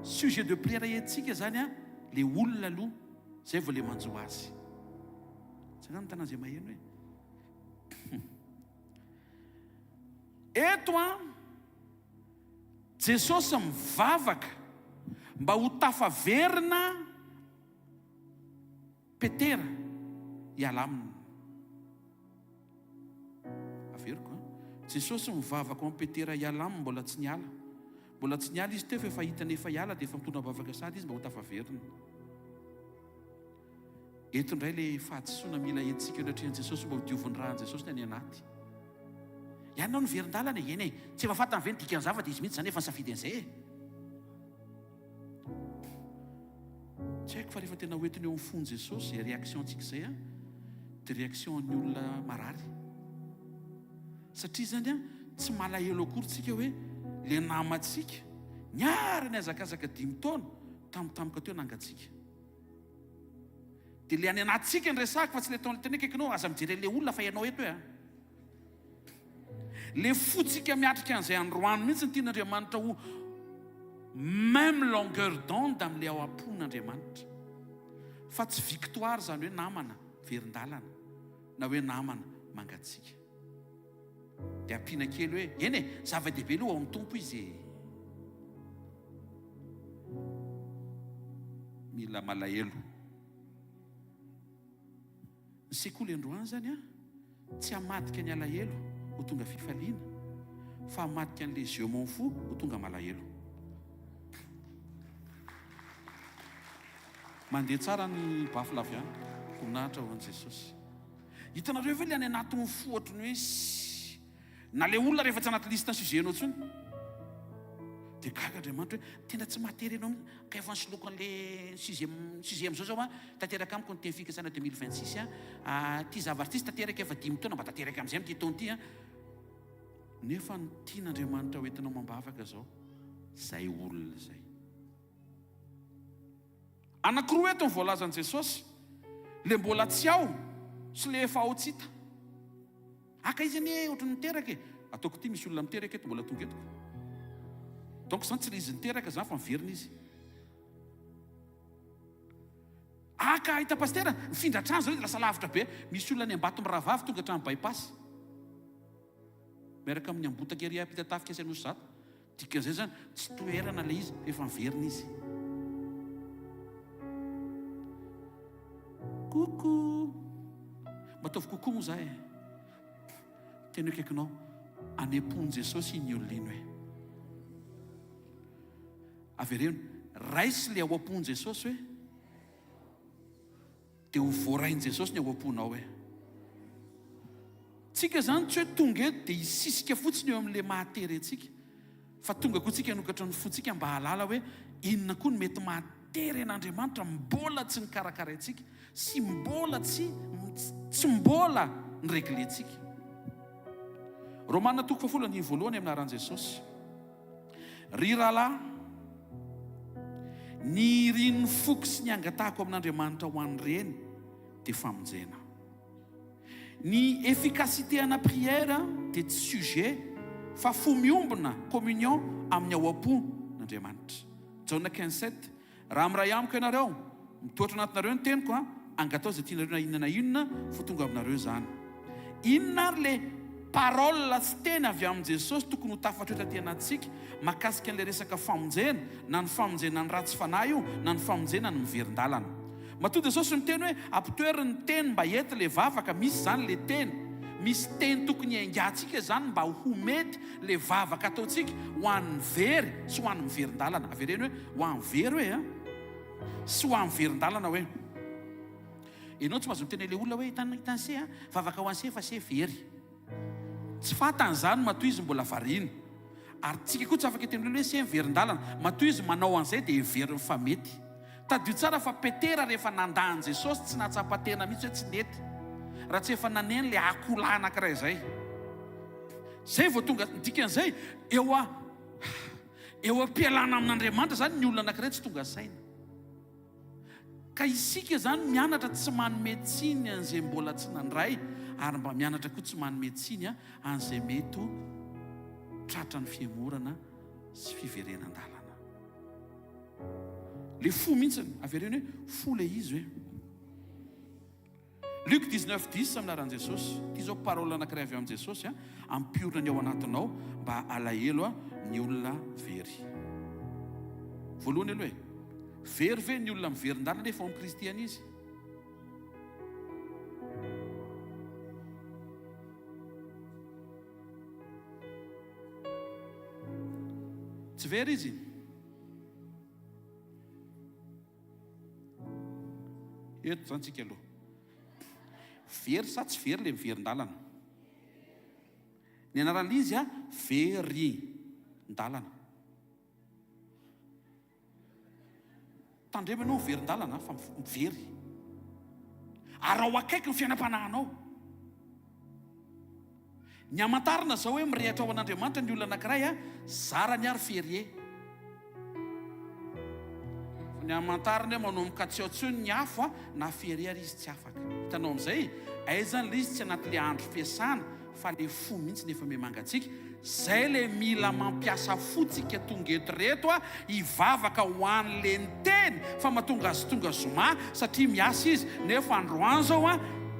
Sujet de prière etsika zany le olona aloha zay vao le manjo azy. Tsaka ny tanàna zay maheno hoe eto Jesosy mivavaka mba ho tafaverina Petera hiala aminy. Averiko Jesosy mivavaka amin'ny Petera hiala aminy, mbola tsy niala. Mbola tsy niala izy teo fa efa hitany efa hiala dia efa mitondra bavaka sady izy mba ho tafaverina. Eto indray le fahadisoana mila etsika anatrehan'i Jesosy mba ho dioviny rahan'i Jesosy ny any anaty. Ianao ny verin-dalana eny tsy efa fatany ve ny dikan'ny dia izy mihitsy zany efa nisafidy an'izay. Tsy haiko fa rehefa tena hoentiny eo amin'ny fon'i Jesosy réaction antsika izay dia réaction ny olona marary. Satria zany tsy malahelo akory tsika hoe le namantsika niara ny azakazaka 5 taona tampotampoka teo nangatsika. Dia le any anatsika ny resaka fa tsy le taona teny kaikinao aza mijery le olona fa ianao eto hoe le fotsika miatrika an'izay androany mihitsy ny tian'Andriamanitra ho même longueur d'onde amin'ilay ao am-pon'Andriamanitra. Fa tsy victoire zany hoe namana verin-dalana na hoe namana mangatsika. Dia ampiana kely hoe eny zava-dehibe aloha ao amin'ny tompo izy. Mila malahelo. Ny sekoly androany zany tsy hamadika ny alahelo ho tonga fifaliana, fa hamadika an'ilay je m'en fous ho tonga malahelo. Mandeha tsara ny bafolaviana koninahitra ho an'i Jesosy. Hitanareo ve le any anatin'ny fo ohatry ny hoe na le olona rehefa tsy anaty lista sujet-nao tsony dia gaga Andriamanitra hoe tena tsy matery ianao ka efa nisoloako an'le sujet amin'izao zao tanteraka amiko ny teny fikasana 2026 ty zavatra ty sy tanteraka efa 5 taona mba tanteraka amin'izay amin'ity taona ty nefa ny tian'Andriamanitra hoentinao mambavaka zao zay olona zay. Anankiroa eto ny voalazan'i Jesosy, le mbola tsy ao sy le efa ao tsy hita. Aka izy anie ohatry niteraka ataoko ty misy olona miteraka eto mbola tonga etoko. Donc zany tsy le izy niteraka zany fa miverina izy. Aka ahita pastera mifindra trano zao izy lasa lavitra be. Misy olona any Ambato Miravavy tonga trano bypass. Miaraka amin'ny ambotaka ery apita tafika sy anosy zato. Dikan'izay zany tsy toerana le izy efa miverina izy. Coucou. Mataovy coucou moa zahay. Teny hoe kaikinao anepon'i Jesosy iny olona iny hoe. Avereno raisy le ao am-pon'i Jesosy hoe dia ho voarain'i Jesosy ny ao am-ponao hoe. Tsika zany tsy hoe tonga eto dia hisisika fotsiny eo amin'ilay mahatery antsika, fa tonga koa tsika hanokatra ny fontsika mba halala hoe inona koa ny mety mahatery an'Andriamanitra mbola tsy nikarakara antsika sy mbola tsy mbola nyregle antsika. Romana 12:1 aminaran'i Jesosy. Ry rahalahy, ny riny foko sy ny angatahako amin'Andriamanitra ho an'ireny dia famonjena. Ny efficacité ana prière dia tsy sujet fa fo miombona communion amin'ny ao am-pon'Andriamanitra. Jaona 15:7. Raha miray amiko ianareo mitoatra anatinareo ny teniko angatao izay tianareo na inona na inona fa tonga aminareo zany. Inona ary le parole tsy teny avy amin'i Jesosy tokony ho tafatra eto aty anatsika mahakasika an'ilay resaka famonjena, na ny famonjena ny ratsy fanahy io na ny famonjena ny miverin-dalana. Matoa Jesosy miteny hoe ampitoeriny teny mba ety le vavaka, misy zany le teny, misy teny tokony haingatsika zany mba ho mety le vavaka ataotsika ho an'ny very sy ho an'ny miverin-dalana. Avereny hoe ho an'ny very hoe a sy ho an'ny verin-dalana hoe ianao tsy mahazo miteny le olona hoe hitany se a vavaka ho an'se fa se very. Tsy fatan'izany matoy izy mbola variana. Ary tsika koa tsy afaka teny hoe se miverin-dalana, matoy izy manao an'izay dia very fa mety. Tadio tsara fa petera rehefa nandany Jesosy tsy natsapa-tena mihitsy hoe tsy nety raha tsy efa naneny le akola anankiray izay. Zay vao tonga dikan'izay eo am-pialana amin'Andriamanitra zany ny olona anankiray tsy tonga saina. Ka isika zany mianatra tsy manome tsiny an'izay mbola tsy nandray, ary mba mianatra koa tsy manome tsiny an'izay mety ho tratra ny fiemorana sy fiverenan-dalana. Le fo mihitsiny avereny hoe fo le izy hoe. Luc 19:10 aminaran'i Jesosy. Ty zao parole anankiray avy amin'i Jesosy ampiorina ny ao anatinao mba alahelo ny olona very. Voalohany aloha very ve ny olona miverin-dalana rehefa ao amin'ny kristiana izy? Tsy very izy. Eto zany tsika aloha. Very sa tsy very le miverin-dalana? Ny anaran'izy verin-dalana. Tandrema anao verin-dalana fa very. Ary ao akaiky ny fiainam-panahinao. Ny amantarana zao hoe mirehatra ao an'Andriamanitra ny olona anankiray zarany ary ferie. Ny amantarana manomboka tsy ao tsony ny afo na ferie ary izy tsy afaka. Hitanao amin'izay aizany le izy tsy anaty le andro fiasana fa le fo mihitsy nefa memangatsika. Zay le mila mampiasa fotsika tonga eto reto hivavaka ho an'le ny teny fa mahatonga azy tonga zoma satria miasa izy nefa androany zao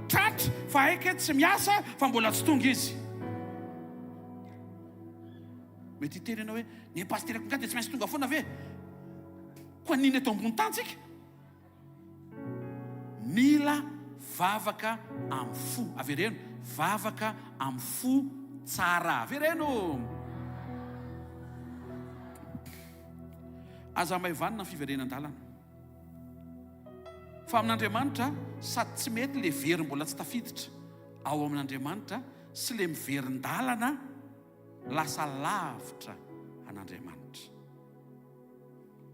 tratra fa aika tsy miasa fa mbola tsy tonga izy. Mety hiteny ianao hoe ny pasterako nga dia tsy maintsy tonga foana ve? Koa niny eto ambony tantsika? Mila vavaka amin'ny fo. Avereno, vavaka amin'ny fo tsara. Avereno. Aza maivanina ny fiverenan-dalana. Fa amin'Andriamanitra sady tsy mety le very mbola tsy tafiditra ao amin'Andriamanitra sy le miverin-dalana lasa lavitra an'Andriamanitra.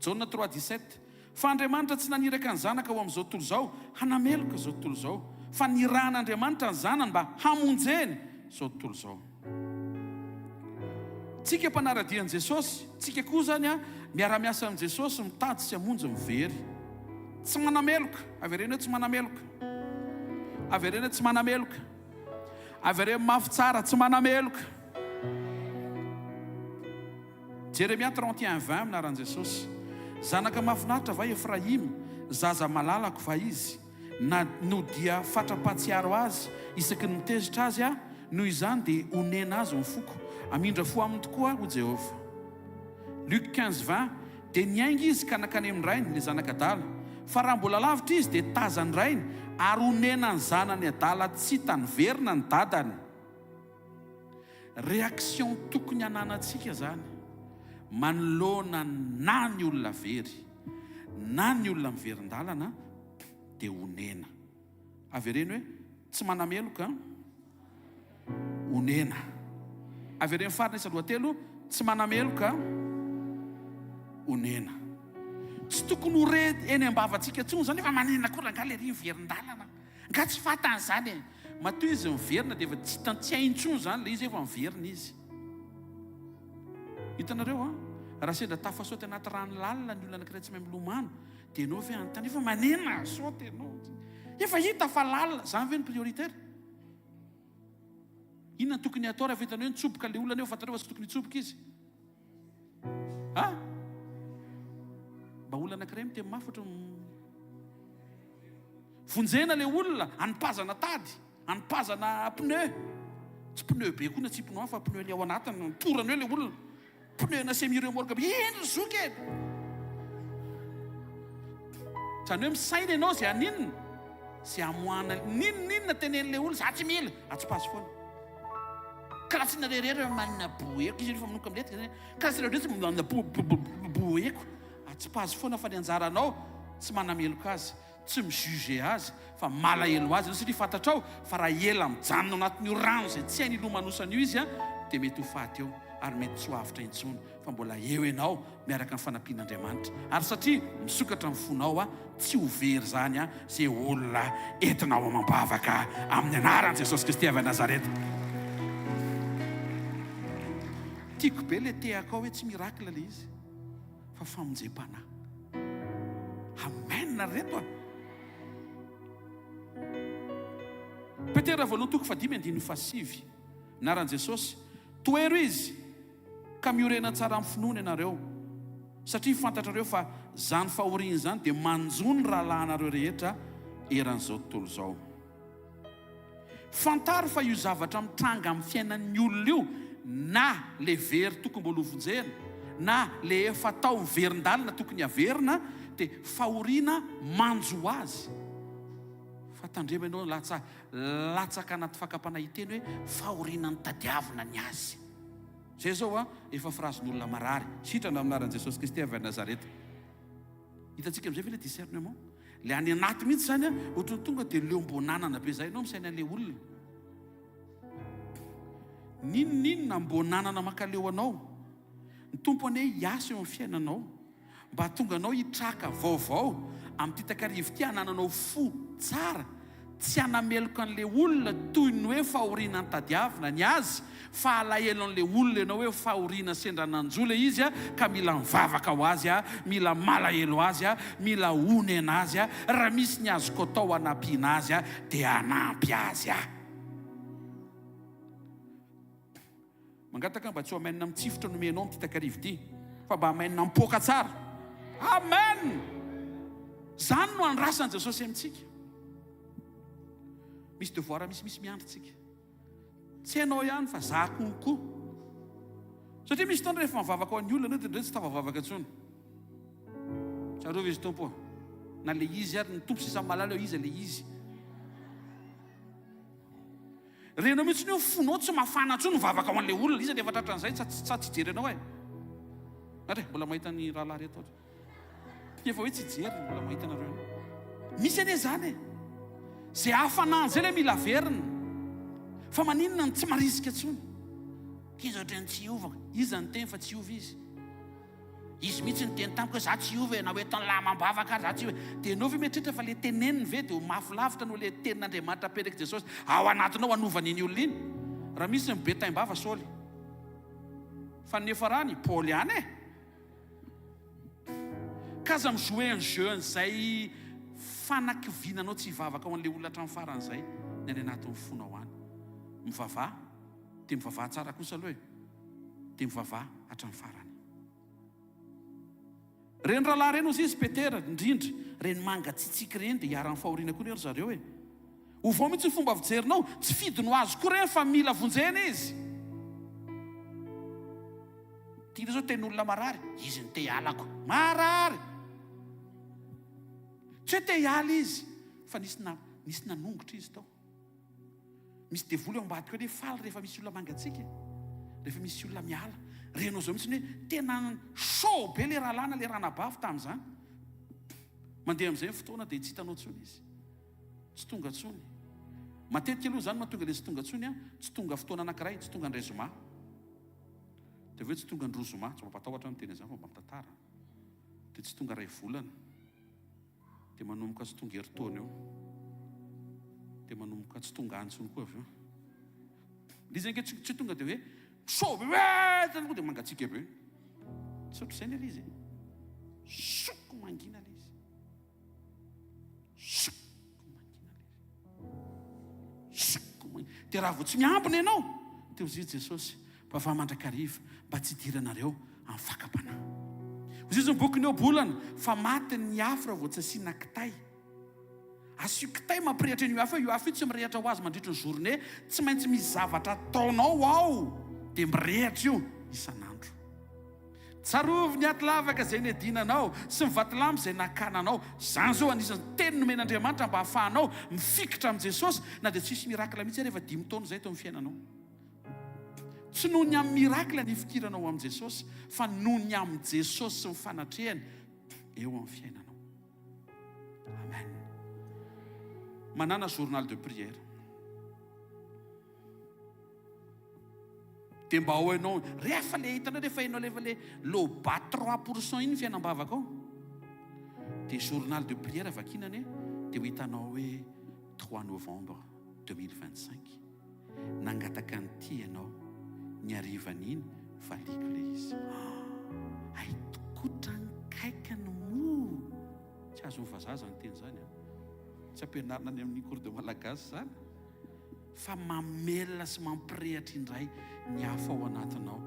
Jauna 3:17. Fa Andriamanitra tsy naniraka ny zanaka ho amin'izao tontolo izao hanameloka izao tontolo izao, fa nirahan'Andriamanitra ny zanany mba hamonjeny izao tontolo izao. Tsika mpanaradian'i Jesosy, tsika koa zany miara-miasa amin'i Jesosy mitady sy hamonjy mivery. Tsy manameloka, averena tsy manameloka. Averena tsy manameloka. Averena mafy tsara, tsy manameloka. Jeremia 31:20 minaran'i Jesosy. Zanaka mahafinaritra va Efraim, zaza malalako va izy, na no dia fatra-pahatsiaro azy isaky ny mitezitra azy noho izany dia onena azy mifoko, amindra fo aminy tokoa ho Jehovah. Luc 15:20. Dia niainga izy ka nakany amin'ny rainy le zanaka adala, fa raha mbola lavitra izy dia tazany rainy ary onena ny zanany adala tsy hitany verina ny dadany. Réaction tokony hananantsika zany manoloana na ny olona very na ny olona miverin-dalana dia onena. Avereny hoe tsy manameloka, onena. Avereny farany isa lohatelo, tsy manameloka, onena. Tsy tokony ho re eny ambavatsika tsony zany efa manena koa nga le ry miverin-dalana nga tsy fatan'izany. Matoy izy miverina dia efa tsy haintsony zany le izy efa miverina izy. Hitanareo raha sendra tafasaoty anaty rano lalina ny olona anankiray tsy mahay milomano dia ianao ve anontany efa manena saoty ianao, efa hita fa lalina zany ve ny prioritaire? Inona ny tokony atao raha vitanao hoe nitsoboka le olona aneo fantareo fa tsy tokony hitsoboka izy? Mba olona anankiray miteny mafy ohatra vonjena le olona anipazana tady, anipazana pneu. Tsy pneu be koa na tsy pneu fa pneu le ao anatiny porany hoe le olona. Pneu na semi-remorque be eny zoky eny. Zany hoe misaina ianao zay aninona, zay amoana ninona tenen'le olona za tsy mila, tsy pazy foana. karaha rehetra manana boeko izy rehefa manoka am'letika karaha rehetra manana boeko tsy pazy foana fa ny anjaranao tsy manameloka azy tsy mijuge azy fa malahelo azy satria fantatrao fa raha ela mijanona anatin'io rano zay tsy hainy ilomanosan'io izy a dia mety ho faty eo ary mety tsy ho avitra intsony fa mbola eo ianao miaraka ny fanampian'Andriamanitra ary satria misokatra ny fonao a tsy ho very zany a zay olona entinao amambavaka amin'ny anaran'i Jesosy Kristy avy a Nazareta. Tiako be le tehaka ao hoe tsy mirakla le izy fa famonjem-panahy. Amen reto a. Petera voalohany toko 5:7 naran'i Jesosy toero izy ka miorena tsara amin'ny finoana ianareo satria fantatrareo fa zany fahoriana zany dia manjony rahalànareo rehetra eran'izao tontolo izao. Fantaro fa io zavatra mitranga amin'ny fiainan'ny olona io na le very tokony mbola hovonjena na le efa tao miverin-dalina tokony haverina dia fahoriana manjo azy. Fa tandrema ianao latsaka anaty fakam-panahiteny hoe fahoriana ny tadiavina ny azy. Zay zao a efa firazin'olona marary sitrana aminaran'i Jesosy Kristy avy a Nazareta. Hitantsika amin'izay ve le discernement le any anaty mihitsy zany a ohatrany tonga dia leombonanana be zay ianao misaina an'ilay olona. Ninonina mbonanana makaleo anao ny tompony hoe hiasa eo amin'ny fiainanao mba tonga anao hitraka vaovao amin'ity takarivo ty hanananao fo tsara tsy hanameloka an'ilay olona toy ny hoe fahoriana ny tadiavina ny azy fa alahelo an'ilay olona ianao hoe fahoriana sendra nanjola izy a ka mila mivavaka ho azy a mila malahelo azy a mila ony anazy a raha misy ny azoko atao hanampiana azy a dia hanampy azy a. Mangataka mba tsy ho amenina mitsifotra nomenao n'ity takarivo ity fa mba amenina mipoaka tsara. Amen. Zany no andrasan'i Jesosy amintsika. Misy devoir misy miandritsika tsy hainao ihany fa za konko satria misy tondra rehefa mivavaka ho an'ny olona dia ndray tsy tavavavaka intsony. Tsarovy izy tompo na le izy ary ny tompo sisa malala eo izy le izy renao mihitsy ny fonao tsy mafana intsony mivavaka ho an'ilay olona izy rehefa tratran'izay tsy jerenao e ary mbola mahita ny rahalahy reto efa hoe tsy jery mbola mahita nareo misy ane zany e zay hafanany zay le mila verina fa maninona ny tsy marisika intsony izy ohatrany tsy hiovaka izy ny teny fa tsy hiova izy mihitsy ny teny tamiko hoe za tsy hiova na hoe tany lamambavaka ary za tsy hiova dia anao ve mieritreritra fa le teneniny ve dia ho mafilavitra no le tenin'Andriamanitra apetraka Jesosy ao anatinao hanovany iny olona iny. Raha misy ny be tain-bava Saoly fa nefa rany Paoly ihany e kaza mijoue ny jeu n'izay fanakivinanao tsy hivavaka ao an'ilay olona hatramin'ny faran'izay ny any anatin'ny fonao any mivavaha dia mivavaha tsara kosa aloha e dia mivavaha hatramin'ny farany. Reny rahalahy reny ozy izy Petera indrindra reny mangatsitsiky reny dia hiara-ny fahoriana koa ry zareo e ho vao mihitsy ny fomba fijerinao tsy fidy no azo koa reny fa mila vonjena izy. Tiana zao teny olona marary izy ny te hialako marary tsy hoe te hiala izy fa nisy nanongotra izy tao misy devoly eo ambadika hoe faly rehefa misy olona mangatsika rehefa misy olona miala renao zao mihitsy hoe tena show be le rahalana le ranabavy tamin'izany mandeha amin'izay fotoana dia tsy hitanao tsony izy tsy tonga tsony matetika aloha zany mahatonga le tsy tonga tsony a tsy tonga fotoana anankiray tsy tonga ndray zoma dia hoe tsy tonga ndroa zoma tsy mampatahotra ny teny izany fa mampitantara dia tsy tonga ray volana dia manomboka tsy tonga herintaona eo dia manomboka tsy tonga antsony koa avy eo izy anke tsy tonga dia hoe sobe zany koa dia mangatsika be tsy ohatr' izay ny izy soko mangina le izy soko mangina le izy soko mangina dia raha vao tsy miambina ianao dia ozy Jesosy mba mandrakariva mba tsy hidiranareo amin'ny fakam-panahy. Ozy izy ny boky ny obolana fa maty ny afo raha vao tsy asiana kitay. Asio kitay mampirehatra io afo io tsy mirehatra ho azy mandritra ny journée tsy maintsy misy zavatra ataonao ao dia mirehatra io isan'andro. Tsarovy ny aty lavaka izay niadinanao sy ny vatolamy izay nakananao. Zany zao anisan'ny teny nomen'Andriamanitra mba hahafahanao mifikitra amin'i Jesosy na dia tsisy mirakla mihitsy rehefa 5 taona izay tao amin'ny fiainanao. tsy noho ny amin'ny mirakla ny fikiranao amin'i Jesosy, fa noho ny amin'ny Jesosy sy ny fanatrehany eo amin'ny fiainanao. Amen. Manana journal de prière. Dia mba ao ianao, rehefa le hitanao rehefa ianao rehefa le loba 3% iny fiainam-bavaka ao, dia journal de prière vakinany dia ho hitanao hoe 3 novembre 2025 nangataka an'ity ianao ny arivan'iny valiko le izy. Aitokotra ny kaikany mo. Tsy azo mivazaza ny teny zany, tsy ampianarina any amin'ny cours de malagasy zany, fa mamelona sy mampirehatra indray ny hafa ao anatinao,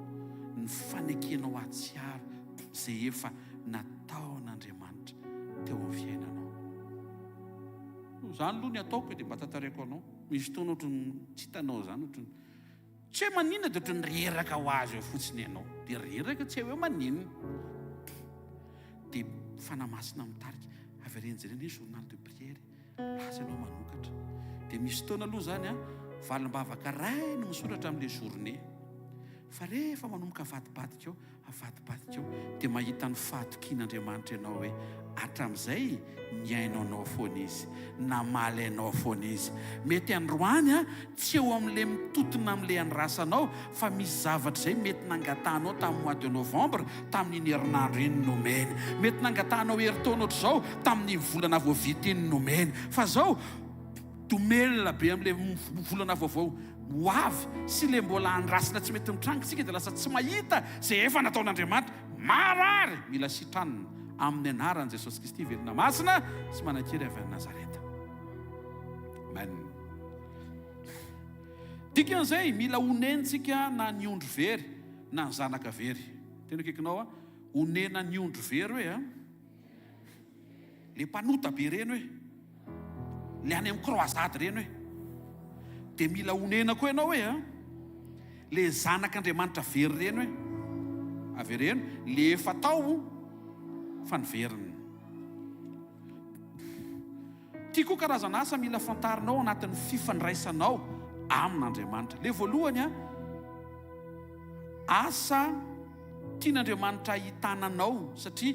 ny fanekenao atsiaro izay efa nataon'Andriamanitra teo amin'ny fiainanao. Zany aloha ny ataoko dia mba tantareko anao. Misy fotoana ohatrany tsy hitanao zany, ohatrany tsy hoe maninona dia ohatrany reraka ho azy eo fotsiny ianao, dia reraka tsy hoe maninona. Dia fanamasina mitarika avereny jereny ny journal de prière, lasa ianao manokatra. Dia misy fotoana aloha zany valim-bavaka ray no misoratra amin'ilay journée, fa rehefa manomboka avadibadika eo dia mahita ny fahatokian'Andriamanitra ianao hoe hatramin'izay niainao anao foana izy, namaly anao foana izy. Mety androany tsy eo amin'ilay mitotona amin'ilay andrasanao, fa misy zavatra izay mety nangatanao tamin'ny mois de novembre, tamin'iny herinandro iny nomeny. Mety nangatanao heritaona ohatr'izao tamin'ny volana voavita iny nomeny. Fa zao domelina be amin'ilay volana vaovao ho avy sy le mbola andrasina tsy mety mitrangitsika dia lasa tsy mahita izay efa nataon'Andriamanitra. Marary mila sitranina amin'ny anaran'i Jesosy Kristy velona masina sy manan-kery avy any Nazareta. Amen. Dikan'izay mila honentsika na ny ondro very na ny zanaka very. Tena kekinao honena ny ondro very hoe le mpanota be reny hoe, le any amin'ny croisade reny hoe. Dia mila honena koa ianao hoe le zanak'Andriamanitra very reny hoe avereno le efa tao fa niveriny. Tia koa karazana asa mila fantarinao anatin'ny fifandraisanao amin'Andriamanitra. Le voalohany asa tian'Andriamanitra hitananao, satria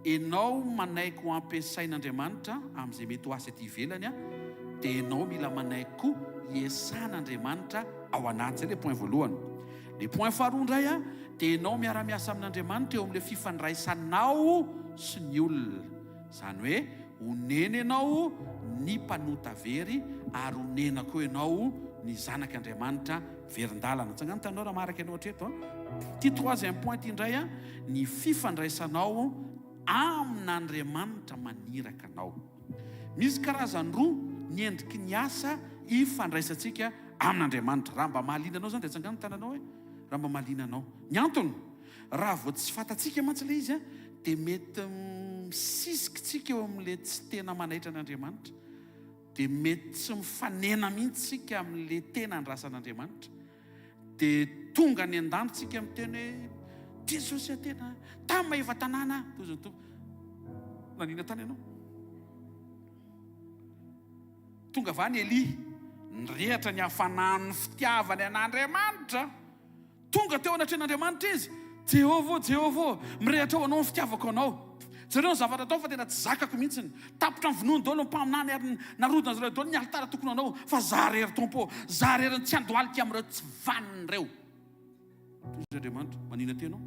ianao manaiky ho ampiasain'Andriamanitra amin'izay mety ho asa ety ivelany dia ianao mila manaiky koa iesan'Andriamanitra ao anaty. Zay le point voalohany. Le point faharoa indray dia ianao miara-miasa amin'Andriamanitra eo amin'ilay fifandraisanao sy ny olona. Zany hoe honena ianao ny mpanota very ary honena koa ianao ny zanak'Andriamanitra verin-dalana. Tsangany tanao raha maraka ianao hatreto. Ty troisième point indray ny fifandraisanao amin'Andriamanitra maniraka anao. Misy karazany roa ny endriky ny asa ifandraisantsika amin'Andriamanitra. Raha mba mahaliana anao zany dia tsangany tananao hoe raha mba mahaliana anao. Ny antony, raha vao tsy fantatsika mantsy le izy dia mety misisikytsika eo amin'le tsy tena manaitra an'Andriamanitra, dia mety tsy mifanena mihitsy tsika amin'le tena andrasan'Andriamanitra, dia tonga ny an-danitsika amin'ny teny hoe Jesosy tena tamin'ny maha-eva tanàna toy nanina tany ianao. Tonga avany Eli nirehatra ny hafanan'ny fitiavany an'Andriamanitra. Tonga teo anatrehan'Andriamanitra izy, Jehova mirehatra ao anao ny fitiavako anao. Zareo ny zavatra atao fa tena tsy zakako mihitsiny. Tapotra ny vonoany daholo ny mpaminany ary narodina zareo daholo ny alitara tokony anao, fa za rery tompo, za rery ny tsy andohalika amin'ireo tsy vanin'ireo. Toy Andriamanitra manina tenao.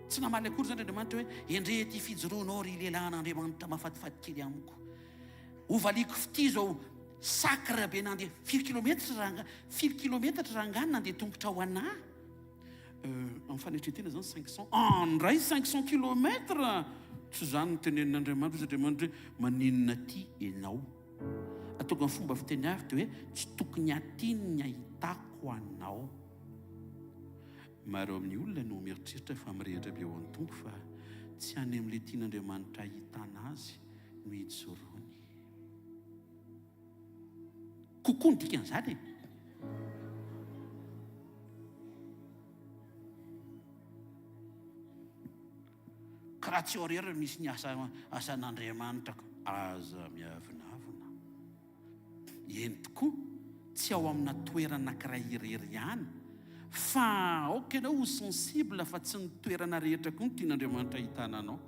Tsy namaly akory zany Andriamanitra hoe endrety fijoroanao ry lehilahy an'Andriamanitra mahafatifaty kely amiko. Ovaliako fity zao sakra be nandeha 4 kilometatra rangany nandeha tongotra ho anahy. Amin'ny fanetretena zany 500 andray 500 kilometra. Tsy zany nytenenin'Andriamanitra izy Andriamanitra hoe maninona ty ianao. Ataoko amin'ny fomba fiteny hafa dia hoe tsy tokony atiny ny ahitako anao. Maro amin'ny olona no mieritreritra fa mirehitra be eo amin'ny tompo fa tsy any amin'ilay tian'Andriamanitra ahitana azy no hijoroany. Kokoa ny dikan'izany. Karaha tsy aorerana misy ny asan'Andriamanitra aza miavinavina. Eny tokoa tsy ao amina toerana anankiray irery ihany fa oka ianao ho sensible fa tsy ny toerana rehetra koa ny tian'Andriamanitra hitana anao.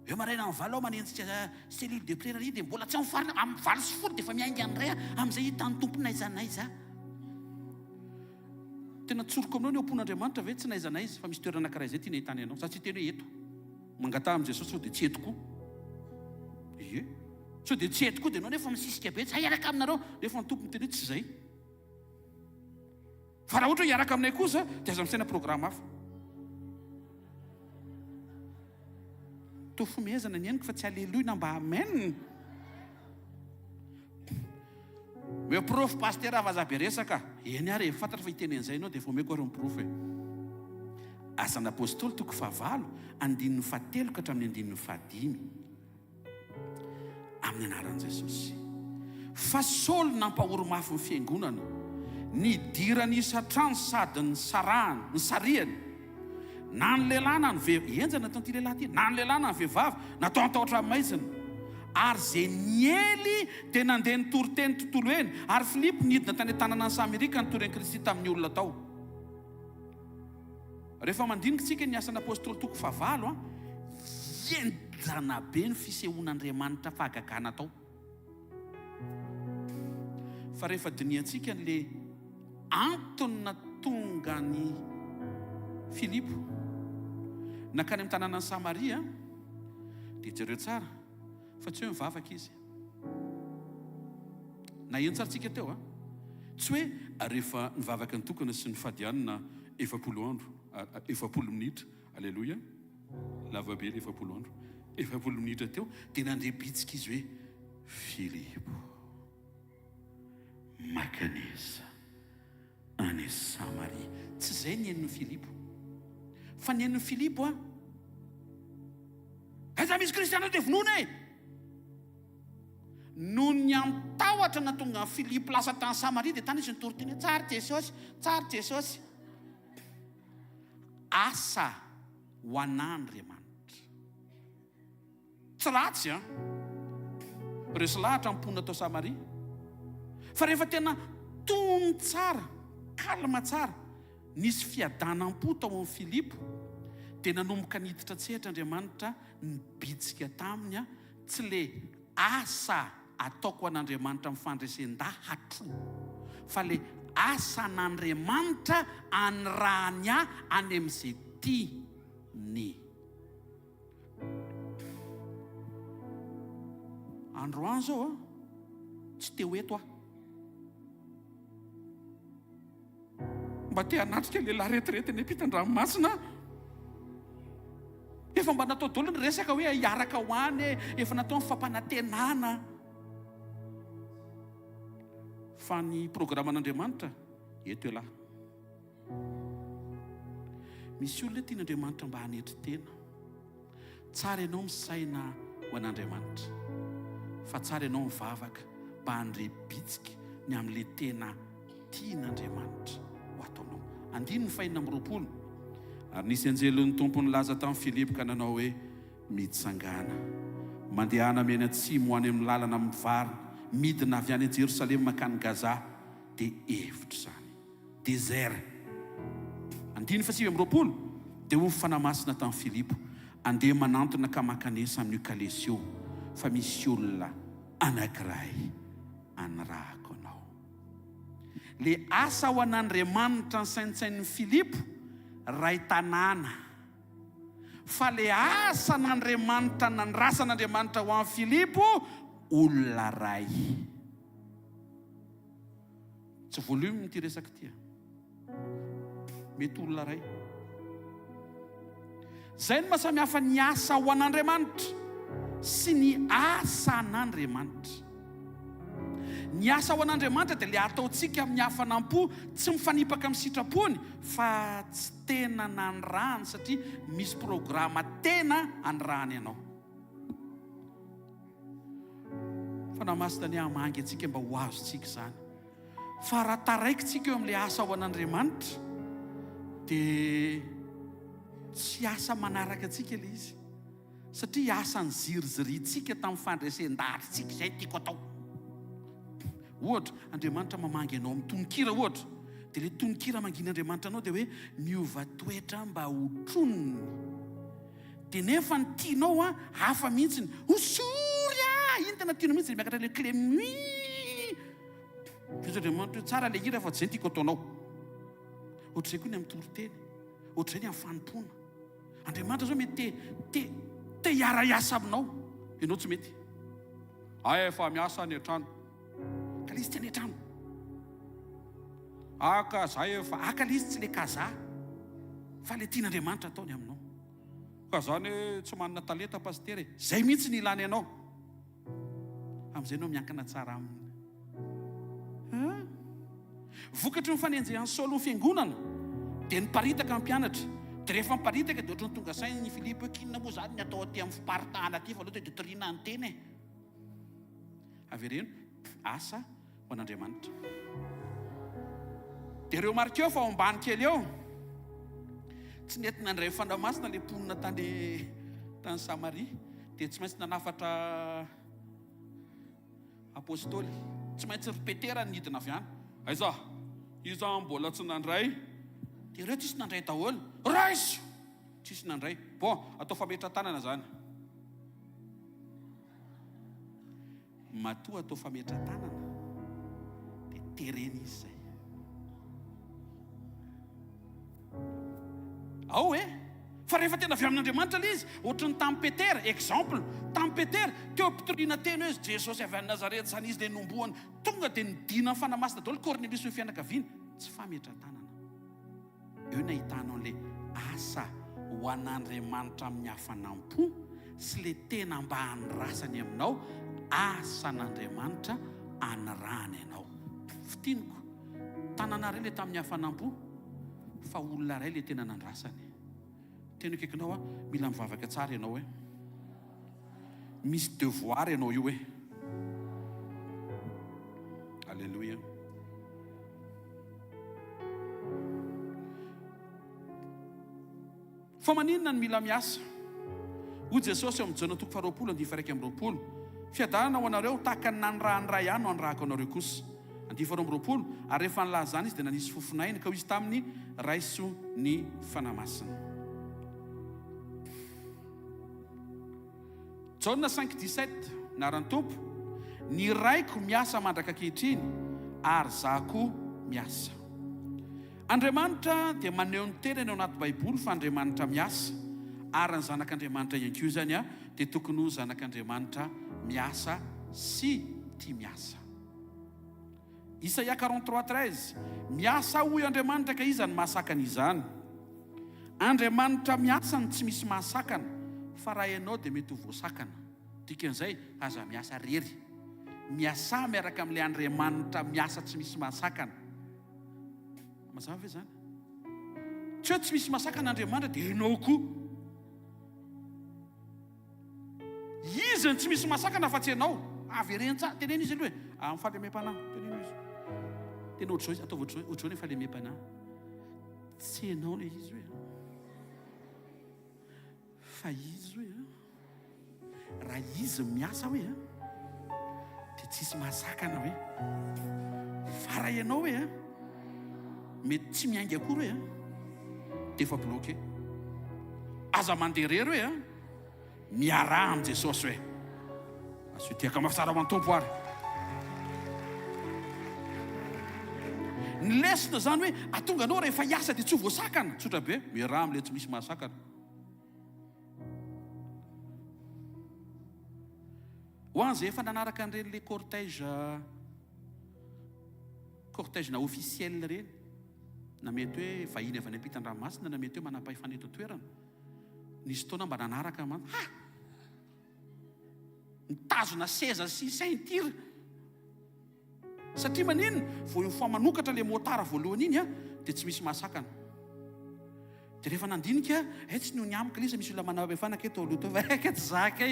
Eo maraina amin'ny valo ao manentsika cellule de prière dia mbola tsy amin'ny valo sy folo dia efa miainga an'iray amin'izay hitany tompony naiza naiza. Tena tsoroko aminao ny ampon'Andriamanitra ve tsy naiza naiza fa misy toerana anankiray izay tiana hitany anao. Sa tsy teny hoe eto mangata amin'i Jesosy sao dia tsy eto koa. Ie sao dia tsy eto koa dia anao nefa misisika be tsy hiaraka aminareo nefa ny tompony teny hoe tsy izay. Fa raha ohatra hoe hiaraka aminay kosa dia aza misaina programma hafa. Tofomezana ny eniko fa tsy aleluia na mba amen. Meu prof pasteur avazabe resaka eny ary fantatra fa hiteny an'izay ianao dia efa omeko ary ny prof e. Asan'ny apôstôly toko 9 andininy 7 ka hatramin'ny andininy 5 amin'ny anaran'i Jesosy. Fa Saoly nampahoro-mafy ny fiangonana, nidirany isatrano sady ny sariany, na ny lehilahy na ny vehivavy, enjana natao ty lehilahy ty, na ny lehilahy na ny vehivavy natao atahotra maizina. Ary zay niely dia nandeha nitory-teny tontolo eny, ary Filipo nidina tany an-tanàna ny Samerika nitoreny Kristy tamin'ny olona tao. Rehefa mandinika tsika ny asan'ny apôstôly toko 9 enjana be ny fisehoan'Andriamanitra fahagagana tao. Fa rehefa diniantsika n'le antony natonga ny Filipo nakany amin'ny tanàna ny Samaria dia jereo tsara fa tsy hoe mivavaka izy. Na eno tsara tsika teo tsy hoe rehefa nivavaka ny tokana sy ny fadianina 70 andro 70 minitra. Alleluia. Lava be le 70 andro 70 minitra teo dia nandre bitsika izy hoe Filipo makanesa any Samaria. Tsy izay ny henon'ny Filipo fa ny henon'ny Filipo aiza misy kristiana dia vonoina e. Noho ny antahotra na tonga ny Filipo lasa tany Samaria dia tany izy nitory-teny tsara Jesosy, tsara Jesosy. Asa ho an'Andriamanitra tsy ratsy resy lahatra mponina tao Samaria. Fa rehefa tena tony tsara, kalma tsara, nisy fiadanam-po tao amin'ny Filipo dia nanomboka niditra tsehatra Andriamanitra nibitsika taminy tsy le asa ataoko an'Andriamanitra amin'ny fandresen-dahatro fa le asa an'Andriamanitra anyrahany any amin'izay tiany. Androany zao tsy teo eto mba te hanatrika lehilahy retirety ny ampitan-dranomasina. Efa mba natao daholo ny resaka hoe hiaraka ho any, efa natao ny fampanantenana. Fa ny programan'Andriamanitra eto lahy. Misy olona tian'Andriamanitra mba hanetry tena. Tsara ianao misaina ho an'Andriamanitra, fa tsara ianao mivavaka mba handre bitsika ny amin'le tena tian'Andriamanitra ho ataonao. 9:20 ary nisy anjelon'ny tompony laza tamin'ny Filipo ka nanao hoe miditsangana mandehana meny atsimo ho any amin'ny lalana mivary midina avy any Jerosalema makany Gaza dia hevitra zany désert. 9:20 dia ho fanamasina tamin'ny Filipo andeha manantona ka makanesa amin'io kalesio fa misy olona anankiray anarahako anao. Le asa ho an'Andriamanitra ny saintsain'ny Filipo ray tanàna, fa le asa n'Andriamanitra nandrasan'Andriamanitra ho an'i Filipo olona ray. Tsy volume ty resaka ty mety olona ray. Zay no mahasamihafa ny asa ho an'Andriamanitra sy ny asa an'Andriamanitra. Ny asa ho an'Andriamanitra dia le ataontsika amin'ny hafanam-po, tsy mifanipaka amin'ny sitrapony, fa tsy tena nanyrahany satria misy programa tena anyrahany ianao. Fa namasina ny hamangy antsika mba ho azontsika izany. Fa raha taraikitsika eo amin'ilay asa ho an'Andriamanitra dia tsy asa manaraka antsika ilay izy, satria asa ny zirizirintsika tamin'ny fandresen-dahatritsika izay tiako atao. Ohatra, Andriamanitra mamangy ianao amin'ny tononkira ohatra, dia le tononkira mangin'Andriamanitra anao dia hoe miova toetra mba ho tronony. Dia nefa ny tianao hafa mihitsiny, osory iny tena tianao mihitsy, dia miakatra le clé Andriamanitra tsara le hira fa tsy zay tiako ataonao. Ohatr'izay koa ny amin'ny toriteny, ohatr'izay ny amin'ny fanompona. Andriamanitra zao mety te hiara-iasa aminao, ianao tsy mety. Efa miasa any an-trano, ka le izy ty any an-trano. Kaza efa aka le izy tsy le kaza, fa le tian'Andriamanitra ataony aminao. Ka zany tsy manana talenta paster zay mihitsy ny ilany ianao. Amin'izay ianao miankina tsara aminy. Vokatry ny fanenjehan'ny Saoly ny fiangonana dia niparitaka ny mpianatra. Dia rehefa niparitaka dia ohatrany tonga sainy ny Filipo hoe kinona moa zany ny atao aty amin'ny fiparitahana aty fa loatra dotrina ny teny. Avereno asa ho an'Andriamanitra. Dia ireo marika eo fa ao ambany kely eo tsy nentina andray fanamasina le mponina tany Samaria dia tsy maintsy nanafatra apôstôly, tsy maintsy ry Petera nidina avy any. Aiza iza mbola tsy nandray? Dia ireo tsisy nandray daholo. Raisy tsisy nandray. Bon, atao fametra-tanana zany. Matoa atao fametra-tanana dia tereny izy zay. Ao fa rehefa tena avy amin'Andriamanitra le izy, ohatrany tamin'ny Petera, exemple, tamin'ny Petera teo ampitoriana teny hoe Jesosy avy any Nazareta zany izy le nomboany, tonga dia nidina ny fanamasina daholo Kornelius ny fianakaviany, tsy fametra-tanana. Eo no ahitanao le asa ho an'Andriamanitra amin'ny hafanampo sy le tena mba hanirasany aminao, asan'Andriamanitra anirahany ianao. Fitiniko, tanana ray le tamin'ny hafanampo, fa olona ray le tena nandrasany. Teny kaikinao mila mivavaka tsara ianao misy devoir ianao io Alléluia. Fa maninona ny mila miasa? Hoy Jesosy amin'ny Jona 2:20, fiadanana ho anareo tahaka ny nanirahany ray ihany no anirahako anareo kosa. 2:20, ary rehefa nilaza zany izy dia nanisy fofinainy ka ho izy tamin'ny raiso ny fanamasina. Jona 5:17 naran'ny Tompo, ny raiko miasa mandraka ankehitriny ary zako miasa. Andriamanitra dia maneho ny tenany ao anaty Baiboly fa Andriamanitra miasa, ary ny zanak'Andriamanitra ihany koa zany dia tokony ho zanak'Andriamanitra miasa sy tia miasa. Isaia 43:13, miasa hoy Andriamanitra ka iza ny mahasakana izany. Andriamanitra miasa ny tsy misy mahasakana, fa raha ianao dia mety ho voasakana. Dikan'izay aza miasa rery, miasa miaraka amin'ilay Andriamanitra miasa tsy misy mahasakana. Mazava ve zany? Tsy hoe tsy misy mahasakana Andriamanitra dia ianao koa. Izy ny tsy misy mahasakana fa tsy ianao. Averentsa teneny izy aloha amin'ny fahalemem-panahy teneny izy. Tena ohatr'izao atao ohatr'izao ny fahalemem-panahy. Tsy ianao le izy hoe, fa izy hoe raha izy miasa hoe dia tsisy mahasakana hoe, fa raha ianao hoe mety tsy miaingy akory hoe dia efa bloqué. Aza manderery hoe miarah amin'ny Jesosy hoe aso tiaka mafitsara ho an'ny Tompo ary. Ny lesona zany hoe atonga anao rehefa hiasa dia tsy ho voasakana. Tsotra be, miarah amin'ilay tsy misy mahasakana. Ho an'izay efa nanaraka an'ireny le cortège na officiel reny, na mety hoe vahiny avy any ampitan-dranomasina, na mety hoe manam-pahefaneto-toerana, nisy fotoana mba nanaraka mitazona seza sy ceinture. Satria maninona? Vao manokatra le motara voalohany iny dia tsy misy mahasakana. Dia rehefa nandinika tsy noho ny amiko ilay izy misy olona manao avefana aketo aloto aketo zaka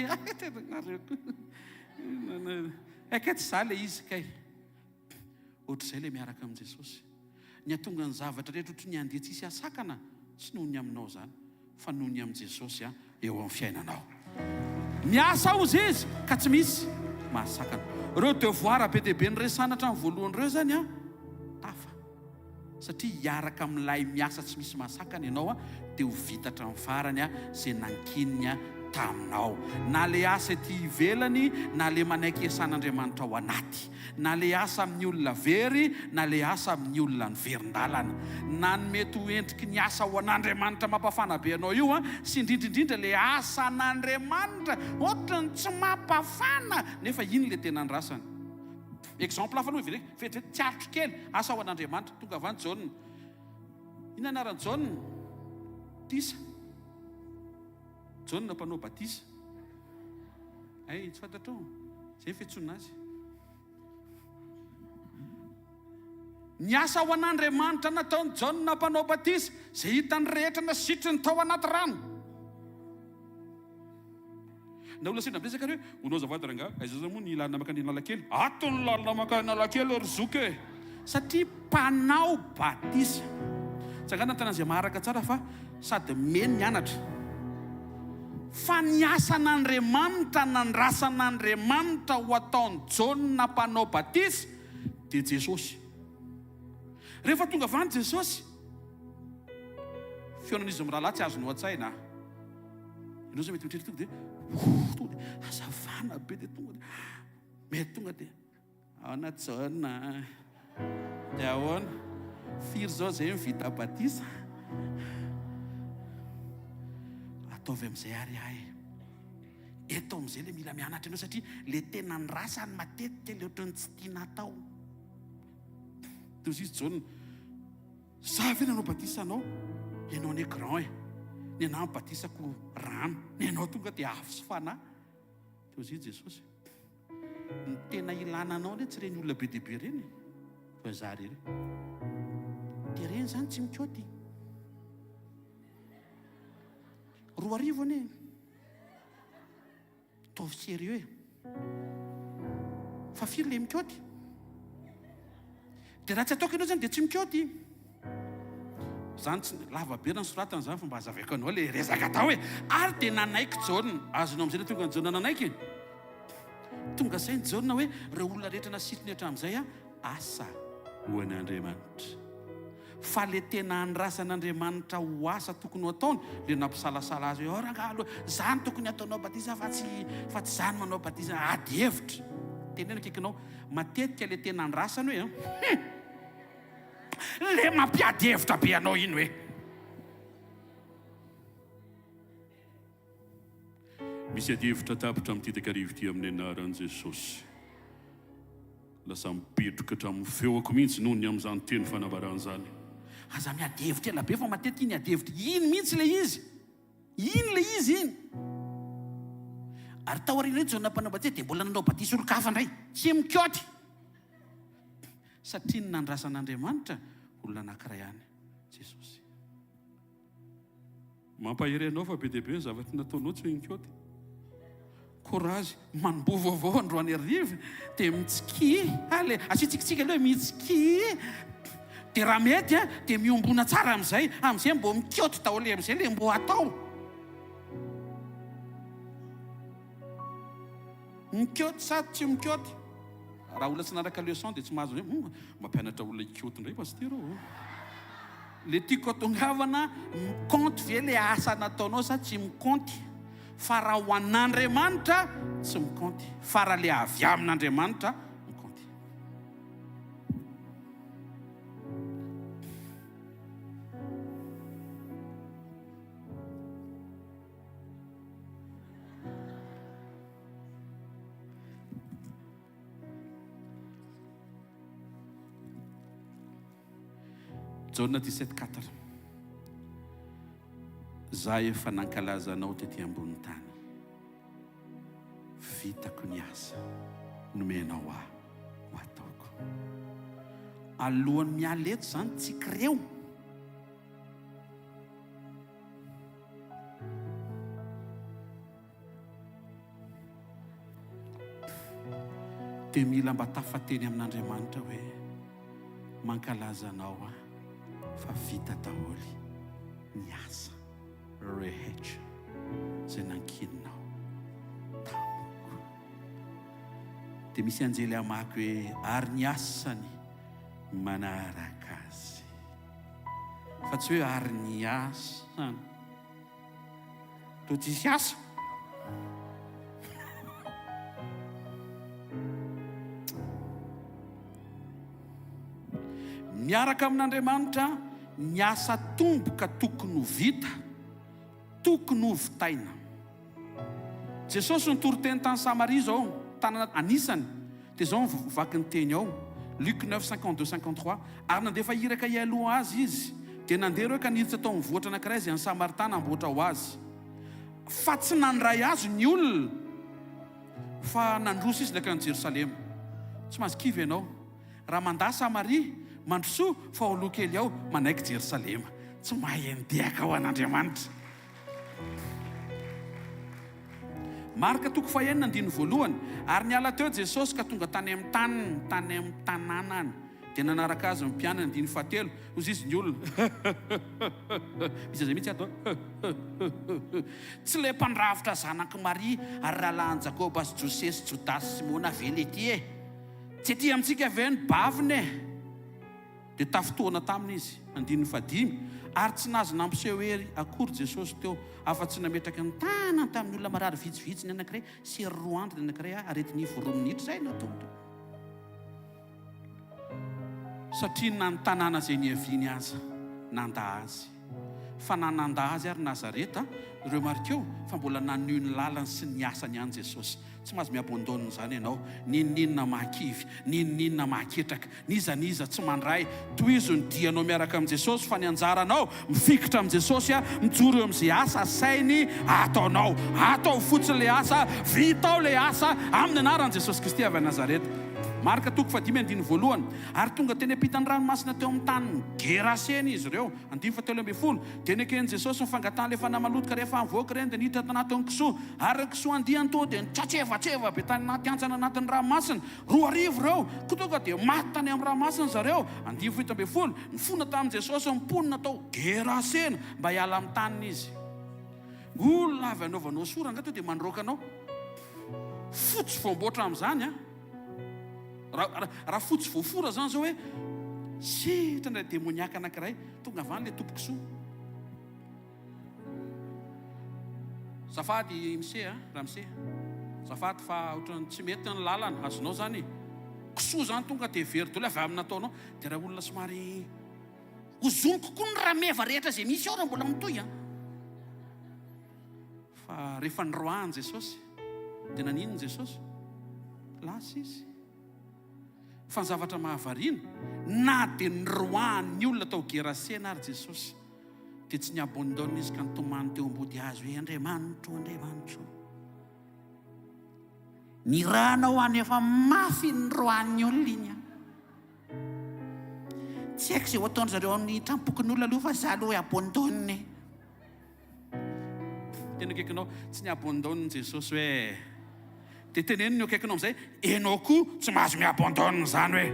aketo za le izy kay. Ohatr'izay le miaraka amin'i Jesosy. Ny atonga ny zavatra rehetra ohatry ny andeha tsisy hasakana, tsy noho ny aminao zany, fa noho ny amin'i Jesosy eo amin'ny fiainanao. Miasa ao izy ka tsy misy mahasakana. Ireo devoir be dia be ny ray sanatra amin'ny voalohany ireo zany tafa. satria hiaraka amin'ilay miasa tsy misy masakana ianao a dia ho vitatra amin'ny farany a izay nankininy a taminao. Na le asa ety ivelany, na le manaiky esan'Andriamanitra ao anaty, na le asa amin'ny olona very, na le asa amin'ny olona ny verin-dalana, na ny mety ho endriky ny asa ho an'Andriamanitra mampafana be anao io a, sy indrindraindrindra le asa an'Andriamanitra ohatrany tsy mampafana nefa iny le tena andrasany. Exemple hafa aloha vetivety tsiarotro kely asa ho an'Andriamanitra, tonga avy any Jaune. Ina anaran'ny Jaune? Tisa. Jaune mpanao batisa. Ay, tsy fantatrao. Zay fiantsoana azy. Ny asa ho an'Andriamanitra nataony Jaune mpanao batisa, zay hitany rehetra na sitriny tao anaty rano. Na olona sendra amresaka hoe onao zavatra ranga, aiza moa ny lalina makany Analakely? Ato ny lalina makany Analakely ry zoky e. Satria mpanao batisa. Tsangana ny tanàn'izay maharaka tsara fa sady meny ny anatra. Fa ny asan'Andriamanitra, nandrasan'Andriamanitra ho ataony Jaune mpanao batisa dia Jesosy. Rehefa tonga avy any Jesosy, feonan'izy mirahalahy tsy azony ho an-tsaina. Ianao zay mety mitrery tonga dia tonga dia azavana be dia tonga dia mety tonga dia ahoana Jaune dia ahoana firy zao zay mivita batisa, ataovy amin'izay ary ahy. Eto amin'izay le mila mianatra ianao satria le tena ny rasany matetika le ohatrany tsy tiana atao. Toy izy Jaune, za ve nanao batisa anao? Ianao ny grand e, ny anahy batisako rano, ny anao tonga dia afo sy fanahy. Toy izy Jesosy, ny tena ilana anao ne tsy reny olona be dehibe reny fa za rery. Dia reny zany tsy mikaoty. Roa arivo ane taovy sérieux fa firy le mikaoty. Dia raha tsy ataoko ianao zany dia tsy mikaoty. Zany tsy lava be ny soratana zany fa mba hazavako anao le resaka atao hoe ary dia nanaiky Jaune. Azonao amin'izay le tonga ny Jaune nanaiky. Tonga sainy Jaune hoe ireo olona rehetra nasitony hatramin'izay a asa ho an'Andriamanitra. Fa le tena andrasan'Andriamanitra ho asa tokony ho ataony le nampisalasala azy hoe rangalo zany tokony ataonao batisa fa tsy zany manao batisa. Ady hevitra tenena kaikinao matetika le tena andrasany hoe le mampiady hevitra be anao iny hoe misy ady hevitra tapitra amin'ity takarivo ity amin'ny anaran'i Jesosy. Lasa mipetroka hatramin'ny feoko mihitsy noho ny amin'izany teny fanavaran'izany. Aza miady hevitra ela be fa matetika iny ady hevitra iny mihitsy le izy. Iny le izy iny. Ary tao aoriana Jaune mpanao batisa dia mbola nanao batisa olo-kafa indray, tsy mikaoty. Satria ny nandrasan'Andriamanitra olona anankiray ihany, Jesosy. Mampahery anao fa be dia be ny zavatra nataonao tsy hoe mikaoty. Courage, manombo vaovao androany arivo dia mitsiky ale asitsikitsiky aloha mitsiky. Dia raha mety a dia miombona tsara amin'izay mbo mikaoty daholo amin'izay le mbo atao. Mikaoty sady tsy mikaoty. Raha olona tsy naraka leçon dia tsy mahazo hoe mampianatra olona ikaoty indray pasitera. Le tiako atongavana mikaonty ve le asa nataonao sa tsy mikaonty. Fa raha ho an'Andriamanitra tsy mikaonty, fa raha le avy amin'Andriamanitra mikaonty. Jaune 17:4. Za efa nankalaza anao tetỳ ambony tany. Vitako ny asa nomenao aho ho ataoko. Alohan'ny miala eto zany tsikireo. Dia mila mba tafateny amin'Andriamanitra hoe mankalaza anao aho fa vita daholo ny asa rehetra izay nankininao tamiko. Dia misy anjely hamaky hoe ary ny asany manaraka azy. fa tsy hoe ary ny asa to tsisy asa. Miaraka amin'Andriamanitra, ny asa tomboka tokony ho vita, tokony ho vitaina. Jesosy nitoro teny tany Samaria zao, tanana anisany, dia zao vaky ny teny ao, Luc 9:52-53, ary nandefa iraka ialoha azy izy, dia nandeha ireo ka niditra tao mivoatra anankiray izay any Samaritana amboatra ho azy. Fa tsy nandray azy ny olona, fa nandroso izy lakany Jerosalema. Tsy mahazo kivy ianao, raha mandà Samaria mandroso fa oloha kely ao manaiky Jerosalema, tsy mahay andehaka ao an'Andriamanitra. Marka 4:1, ary niala teo Jesosy ka tonga tany amin'ny tanànany, dia nanaraka azy mpianany 4, ozy izy ny olona misy zay mitsy ato tsy le mpandrafitra zanaky Maria ary rahalahy Jakoba sy Jose sy Jodasy sy Simona vely ety tsy ety amintsika ve ny baviny dia tafotoana taminy izy 5, ary tsy nazy nampiseho hery akory Jesosy teo afa-tsy nametraka ny tanany tamin'ny olona marary vitsivitsy ny anankiray sy 2 andro ny anankiray arety 4 minitra zay nataony. Satria na ny tanàna zay niaviany aza nanda azy, fa nananda azy ary Nazareta, ireo marikeo fa mbola nanio ny lalany sy ny asany ihany Jesosy. Tsy mahazo miabondonina zany ianao, ninina mahakivy, ninina mahaketraka, niza tsy mandray, toizo ny dianao miaraka amin'ny Jesosy, fa ny anjaranao mifikitra amin'ny Jesosy mijoro eo amin'izay asa sainy ataonao, atao fotsiny le asa, vitao le asa amin'ny anaran'i Jesosy Kristy avy a Nazareta. Marka 5:1, ary tonga teny ampitany ranomasina teo amin'ny tany Geraseny izy ireo 5:30, dia nekeny Jesosy mifangatana le fanamalotoka rehefa mivoaka ireny dia niditra tanatin'ny kisoa, ary ny kisoa andiany to dia nitsatseva be tany anaty antsana anatin'ny ranomasina 2 arivo ireo, tonga dia maty tany amin'ny ranomasina zareo. 5:10, nifona tamin'i Jesosy miponina tao Gerasena mba hiala amin'ny taniny izy. Olona avy anaovanao soranga to dia mandroaka anao, fotsy voamboatra amin'izany raha fotsy voafora zany zao hoe sitra ndray demoniaka anankiray tonga avany le tompoky soa. Zafady Ramse, zafady fa ohatrany tsy mety ny lalana azonao zany kisoa zany tonga dia very dolo avy amin'ny nataonao, dia raha olona somary hozony kokoa ny rameva rehetra zay misy ao raha mbola mitoy fa rehefa nroahany Jesosy dia naninony Jesosy lasa izy. Fa ny zavatra mahavariana, na dia nyroahany olona tao Gerasena ary Jesosy dia tsy niabondona izy ka nitomany teo ambody azy hoe Andriamanitro, ny ranao any efa mafy nyroahany olona iny tsy haiko izay ho ataony zareo amin'ny trampokony olona aloha fa za aloha hoe abondoniny. Tena akaikinao tsy niabondoniny Jesosy hoe, dia teneniny eo akaikinao amin'izay, enao koa tsy mahazo miabondonina zany hoe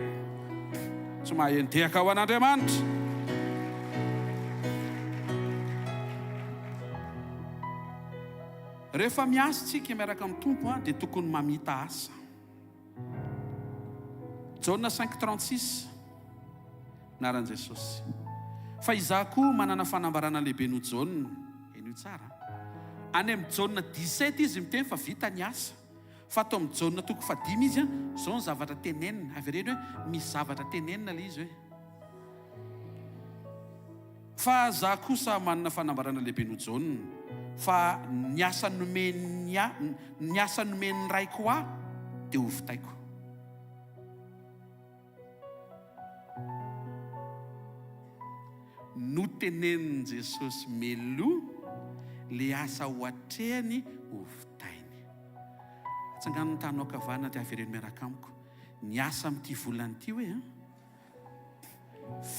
tsy mahay ndehaka ao an'Andriamanitra. Rehefa miasa tsika miaraka amin'ny tompo dia tokony mamita asa. Jaona 5:36 naran'i Jesosy. Fa izaho koa manana fanambarana lehibe noho Jaona, io tsara. Any amin'ny Jaona 17 izy miteny fa vita ny asa. Fa atao amin'ny Jaona 5 izy zao ny zavatra tenenina. Avy ireny hoe misy zavatra tenenina le izy hoe. Fa izaho kosa manana fanambarana lehibe noho Jaona, fa ny asa nomeny raiko aho dia ho vitaiko. No tenenin' Jesosy meloa le asa ho atrehany ho vitainy. Atsangano ny tanao kavana dia avy ireny miaraka amiko. Ny asa amin'ity volana ity hoe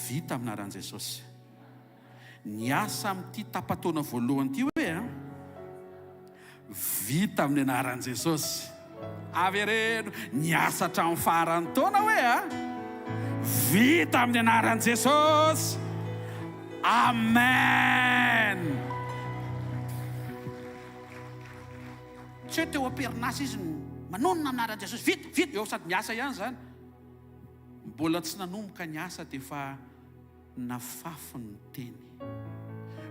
vita aminaran'i Jesosy. Ny asa amin'ity tapataona voalohany ity hoe vita amin'ny anaran'i Jesosy. Avy ireny ny asa hatramin'ny faran'ny taona hoe vita amin'ny anaran'i Jesosy. Amen. Tsy teo am-perinasa izy manonona anaran'i Jesosy, vita eo sady miasa ihany zany. Mbola tsy nanomboka ny asa dia fa na fafiny teny.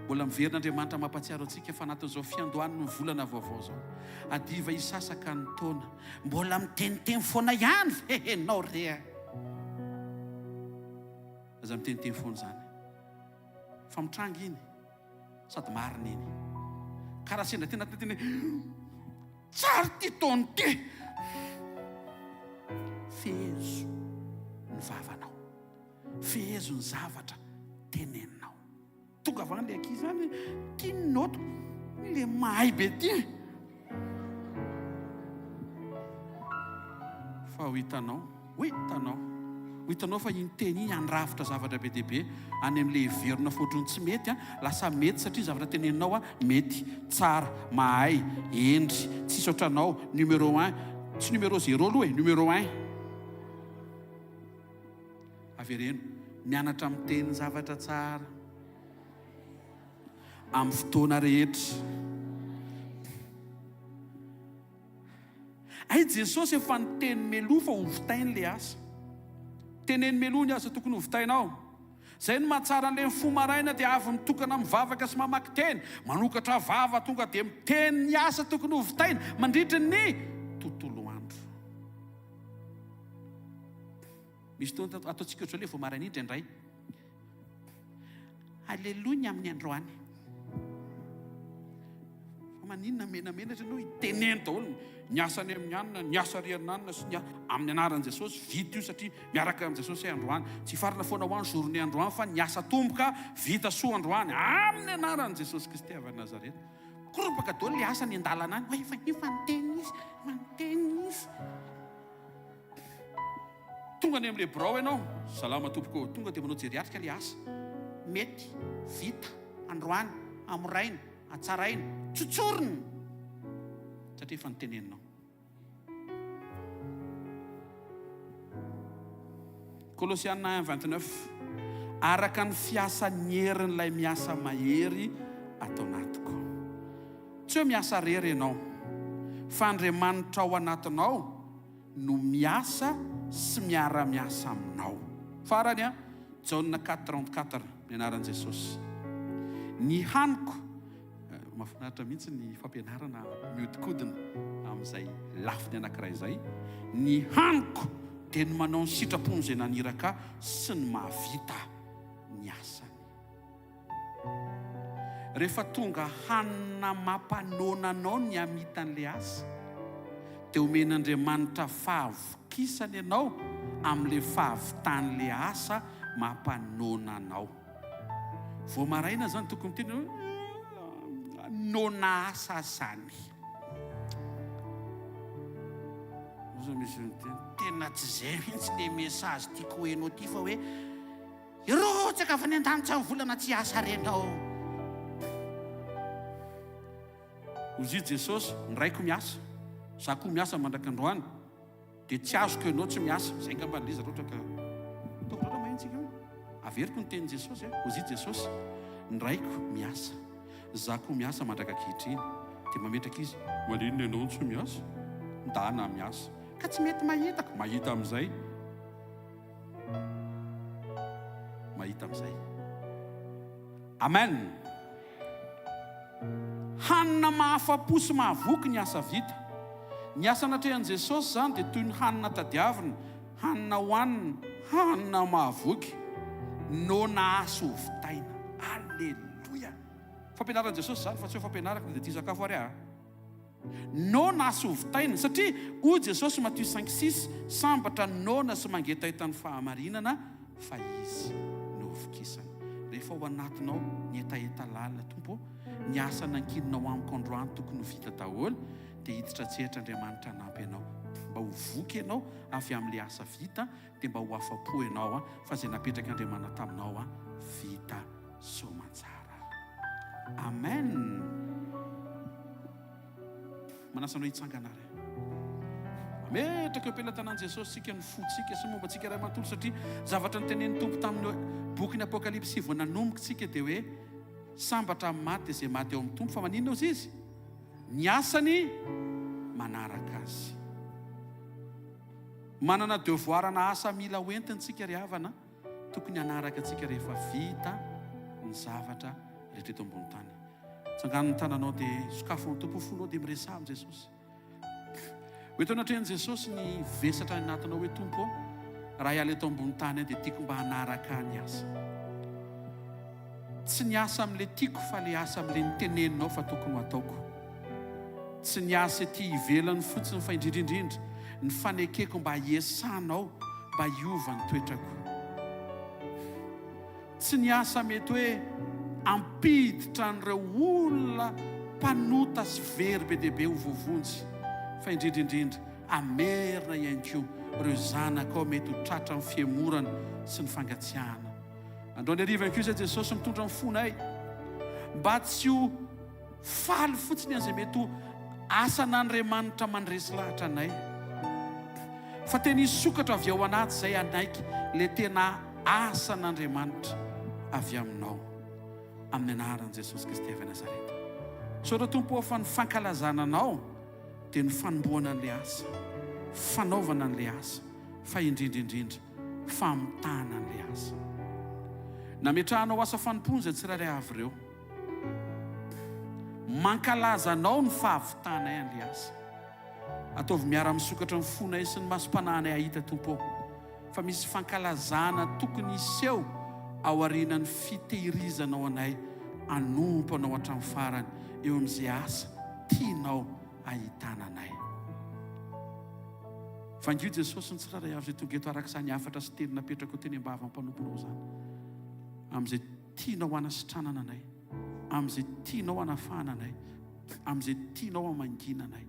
Mbola miverin'Andriamanitra mampatsiaro antsika fa anatin'izao fiandohany no volana vaovao zao. Adiva isasaka ny taona, mbola miteniteny foana ihany henao rea. Aza miteniteny foana zany. Fa mitranga iny, sady marina iny. Karaha sendra tena teny tsara ty taona ty. Fehezo ny vavanao. Fehezo ny zavatra teneninao. Tonga avy any le ankizy zany, tianao le mahay be ty. Fa ho hitanao fa iny teny iny andrafitra zavatra be dehibe any amin'le verona fotrony tsy mety, lasa mety satria zavatra teneninao mety, tsara, mahay, endry, tsisy ohatranao, numéro 1, tsy numéro 0 aloha numéro 1. Avereno, mianatra miteny zavatra tsara amin'ny fotoana rehetra. Ay Jesosy efa niteny meloa fa hovitainy le asa. Teneny meloa ny asa tokony hovitainao. Zay ny mahatsara an'ilay fo maraina dia avy mitokana mivavaka sy mamaky teny, manokatra vava tonga dia miteny ny asa tokony hovitaina mandritra ny tontolo andro. Misy toana ataontsika ohatr'ilay fo maraina indray. Aleloia amin'ny androany. Maninona menamena ianao iteneny daholo ny asany amin'ny anina, ny asa riananina sy amin'ny anaran'i Jesosy. Vita io satria miaraka amin'i Jesosy androany. Tsy farana foana ho any journée androany fa ny asa tomboka vita soa androany amin'ny anaran'i Jesosy Kristy avy Nazareta. Koropaka daholo le asa ny andalana any. Efa niteny izy. Tonga any amin'le birao ianao, salama tompoko, tonga dia manao jeriatrika le asa. Mety, vita, androany, amoraina, atsaraina, tsotsorina. Satria efa niteneninao. Kolosiana 1:29, araka ny fiasan'ny herin'ilay miasa mahery atao anatiko. Tsy hoe miasa rery ianao, fa Andriamanitra ao anatinao no miasa sy miara-miasa aminao. Farany Jaona 4:34 ny anaran'i Jesosy. Ny haniko, mahafinaritra mihitsy ny fampianarana miodikodina amin'izay lafiny anankiray izay. Ny haniko dia ny manao ny sitrapony izay naniraka sy ny mahavita ny asany. Rehefa tonga hanina mampanonanao ny amitan'le asa, dia omen'Andriamanitra fahavokisany ianao amin'le fahavitan'le asa mampanonanao. Vao maraina zany tokony teny nona asa zany. Tena tsy zay mihitsy le message tiako hoenao ty fa hoe irotsaka fa ny an-danitra ny volana tsy asa renao. Ozy Jesosy, ndraiko miasa, za koa miasa mandraka androany, dia tsy azoko ianao tsy miasa. Zay ngamba liza roatra ka taotra mahintsika. Averiko ny tenin' Jesosy. Ozy Jesosy, ndraiko miasa, za koa miasa mandraka ankehitriny. Dia mametraka izy, malinona ianao tsy miasa, ndana miasa. Ka tsy mety mahitako. Mahita amin'izay. Mahita amin'izay. Amen. Hanina mahafa-po sy mahavoky ny asa vita. Ny asa natrehan'i Jesosy zany dia toy ny hanina tadiavina, hanina hohanina, hanina mahavoky, nona asa hovitaina. Alleluia. Fampianaran'i Jesosy zany fa tsy hoe fampianarako dia tia sakafo ary nona asa hovitaina. Satria hoy Jesosy Matthieu 5:6, sambatra nona sy mangetaitany fahamarinana fa izy no hovokisany. Rehefa ao anatinao ny etaeta lalina tompo, ny asa nankininao amiko androany tokony ho vita daholo, dia hiditra tsehatra Andriamanitra hanampy ianao mba ho voky ianao avy amin'le asa vita, dia mba ho afa-po ianao fa izay napetraka Andriamanitra taminao vita soamantsara. Amen. Manasanao hitsangana ry. Ametraka eo am-pelantanan'i Jesosy sika ny fotsika sy momba tsika iray manontolo, satria zavatra nitenen'ny Tompo tamin'ny bokin'ny Apokalipsy vao nanomboka tsika dia hoe sambatra amin'ny maty dia izay maty eo amin'ny Tompo. Fa maninona ozy izy? Ny asany manaraka azy. Manana devoir na asa mila hoentintsika ry havana tokony hanaraka antsika rehefa vita ny zavatra rehetra eto ambony tany. Tsangan'ny tananao dia sokafon'ny tompo fonao dia miresa amin'ny Jesosy. Oeto anatrehan'i Jesosy ny vesatra ny anatinao hoe tompo raha hiala eto ambony tany dia tiako mba hanaraka ny asa. Tsy ny asa amin'ilay tiako fa le asa amin'ilay niteneninao fa tokony ho ataoko. Tsy ny asa ety ivelany fotsiny fa indrindrindrindra ny fanekeko mba hiesanao mba hiova ny toetrako. Tsy ny asa mety hoe ampiditra an'ireo olona mpanota sy very be dia be ho vovonjy fa indrindrindrindra amerina ihany koa ireo zanakao mety ho tratra amin'ny fiemorana sy ny fangatsiahana. Androany ariva ihany koa izay Jesosy mitondra ny fonay mba tsy ho faly fotsiny an'izay mety ho asan'Andriamanitra mandresy lahatra anay fa tena hisokatra avy ao anaty izay anaiky le tena asan'Andriamanitra avy aminao amin'ny anaran'i Jesosy Kristy avy Nazareta. So raha tompo ao fa ny fankalazana anao dia ny fanomboana an'ilay asa, fanaovana an'ilay asa, fa indrindrindrindra famitana an'ilay asa. Nametrahanao asa fanompony izay tsirairay avy ireo. Mankalaza anao ny fahavitanay an'ilay asa. Ataovy miara-misokatra ny fonay sy ny masom-panahinay ahita tompo fa misy fankalazana tokony iseho ao aorianan'ny fitehirizanao anay anompo anao hatramin'ny farany eo amin'izay asa tianao ahitana anay. Vango Jesosy ny tsirairay avy izay tonga eto araka izany hafatra sy teny napetraka teny am-bava mpanomponao zany, amin'izay tianao hanasitranana anay, amin'izay tianao hanafahana anay, amin'izay tianao hamangina anay.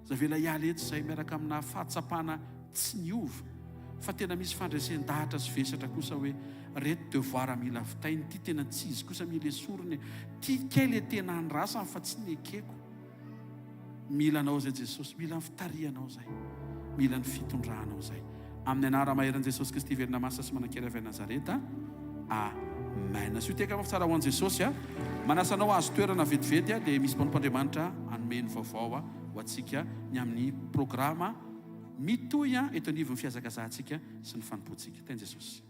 Zavela hiala eto izay miaraka amina fahatsapana tsy niova fa tena misy fandresen-dahatra sy vesatra kosa hoe reto devoir mila vitainy, ty tena tsy izy kosa mila esoriny, ty kely tena andrasany fa tsy ny ekeko. Mila anao zay Jesosy, mila ny fitarianao zay, mila ny fitondranao zay. Amin'ny anara maheran'i Jesosy Kristy velona masa sy manan-kera avy Nazareta. Amen. Sy teka tsara ho an'i Jesosy manasanao azo toerana vetivety dia misy mpanompoandriamanitra anomeny vaovao ho antsika ny amin'ny programa mitoy eto anivon'ny fiazakazahantsika sy ny fanompoantsika. Teny Jesosy.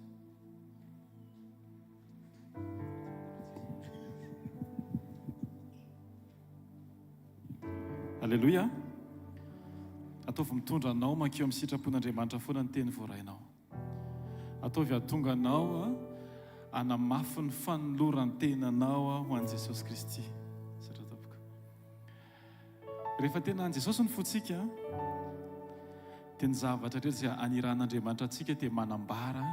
Alleluia. Ataovy mitondra anao mankeo amin'ny sitrapon'Andriamanitra foana ny teny voarainao. Ataovy ahatonga anao hanamafy ny fanoloran-tenanao ho an'i Jesosy Kristy. Rehefa tena an'i Jesosy ny fontsika dia ny zavatra rehetra izay aniran'Andriamanitra antsika dia manambara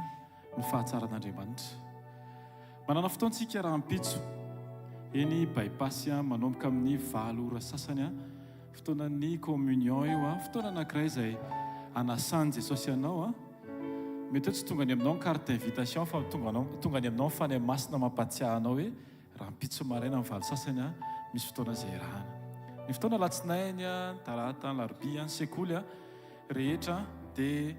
ny fahatsaran'Andriamanitra. Manana fotoantsika raha ampitso eny bypassy manomboka amin'ny 7 ora sasany fotoanan'ny communion io fotoana anankiray izay anasan'i Jesosy ianao mety hoe tsy tonga ny aminao ny carte d'invitation fa tonga ny aminao ny fany masina mampatsiaha anao hoe raha ampitso maraina amin'ny 7 sasany misy fotoana izay rahana. Ny fotoana latsinainy, talata, larobia, sekoly rehetra dia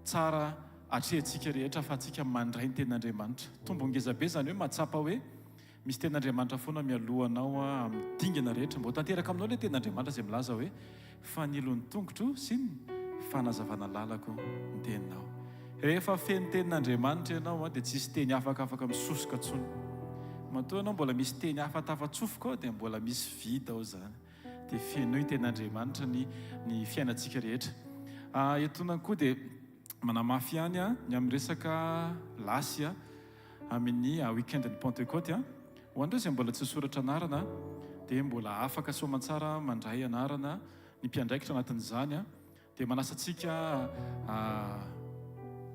tsara atrehantsika rehetra fa atsika mandray ny ten'Andriamanitra. Tombongezabe zany hoe mahatsapa hoe misy ten'Andriamanitra foana mialohanao amin'ny dingana rehetra. Mbo tanteraka aminao ilay ten'Andriamanitra izay milaza hoe fanilon'ny tongotro sy ny fanazavana lalako ny teninao. Rehefa feno ten'Andriamanitra ianao dia tsisy teny afaka misosoka tsony. Matoa ianao mbola misy teny hafa tafatsofoka dia mbola misy vita ao zany. Dia feno ten'Andriamanitra ny fiainantsika rehetra. Etonany koa dia manamafy ihany ny amin'ny resaka lasy amin'ny weekend-ny Pentecôte ho an'ireo izay mbola tsy soratra anarana dia mbola afaka soamantsara mandray anarana ny mpiandraikitra anatin'izany dia manasantsika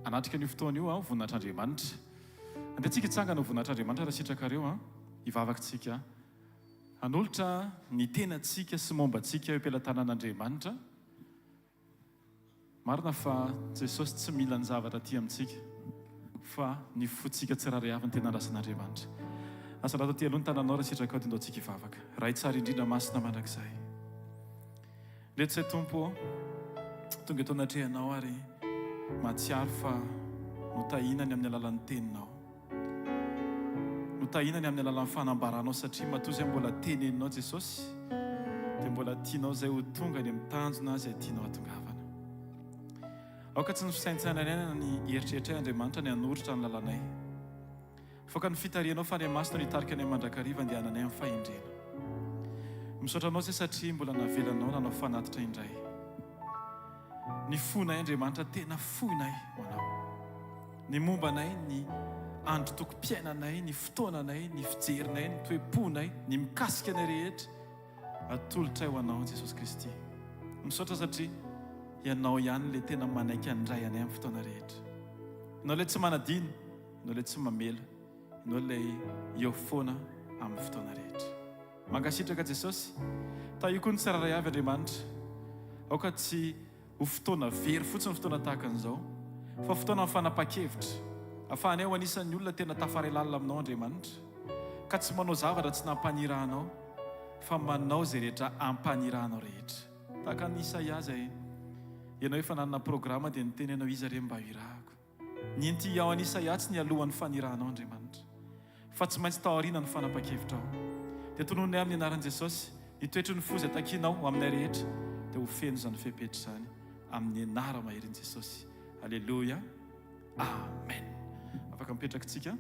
anatrika an'io fotoana io voninahitr'Andriamanitra. Andehantsika hitsangana voninahitr'Andriamanitra raha sitrakareo hivavakantsika hanolotra ny tenantsika sy mombantsika eo am-pelantanan'Andriamanitra. Marina fa Jesosy tsy mila ny zavatra aty amintsika fa ny fotsika tsiraray avy ny tena andrasan'Andriamanitra. Asa raha taty aloha ny tananao raha sitraka ao dia ndaontsika hivavaka. Ray tsara indrindra masina mandrakizay. Letsay tompo tonga eto anatrehanao ary mahatsiaro fa notahinany amin'ny alalan'ny teninao. Notahinany amin'ny alalan'ny fanambaranao satria matoa izay mbola teneninao Jesosy dia mbola tianao izay ho tonga ny amin'ny tanjona izay tianao hatongavana. aoka tsy ny fisaintsainanay ny eritreritra Andriamanitra ny hanoritra ny lalànay fa ka ny fitarianao fa Andriamasina no hitarika anay mandrakariva andehananay amin'ny fahendrena. Misaotra anao zay satria mbola navelanao nanao fanatitra indray. Ny fonay Andriamanitra tena fonay manao. Ny mombanay, ny andro tokom-piainanay, ny fotoananay, ny fijerinay, ny toe-ponay, ny mikasika anay rehetra atolotray ho anao Jesosy Kristy. Misaotra satria ianao ihany le tena manaiky andray anay amin'ny fotoana rehetra. Ianao ilay tsy manadino, ianao ilay tsy mamela, ianao ilay eo foana amin'ny fotoana rehetra. Mankasitraka Jesosy, ta io koa ny tsiraray avy Andriamanitra. Aoka tsy ho fotoana very fotsiny fotoana tahaka an'izao, fa fotoana amin'ny fanapa-kevitra. Afahanay ho anisan'ny olona tena tafaray lalina aminao Andriamanitra, ka tsy manao zavatra tsy nampaniranao, fa manao zay rehetra ampaniranao rehetra. Tahaka ny Isaia zay, ianao efa nanana programa dia niteny ianao izy re mba hirahako. Ny enti ao an'ny Isaia tsy ny alohan'ny faniranao Andriamanitra, fa tsy maintsy taoriana ny fanapa-kevitra ao. Dia tononay amin'ny anaran'i Jesosy, ny toetry ny fozy atakinao aminay rehetra, dia ho feno zany fepetra zany amin'ny anara maherin' Jesosy. Alleluia, amen. Afaka mipetraka tsika,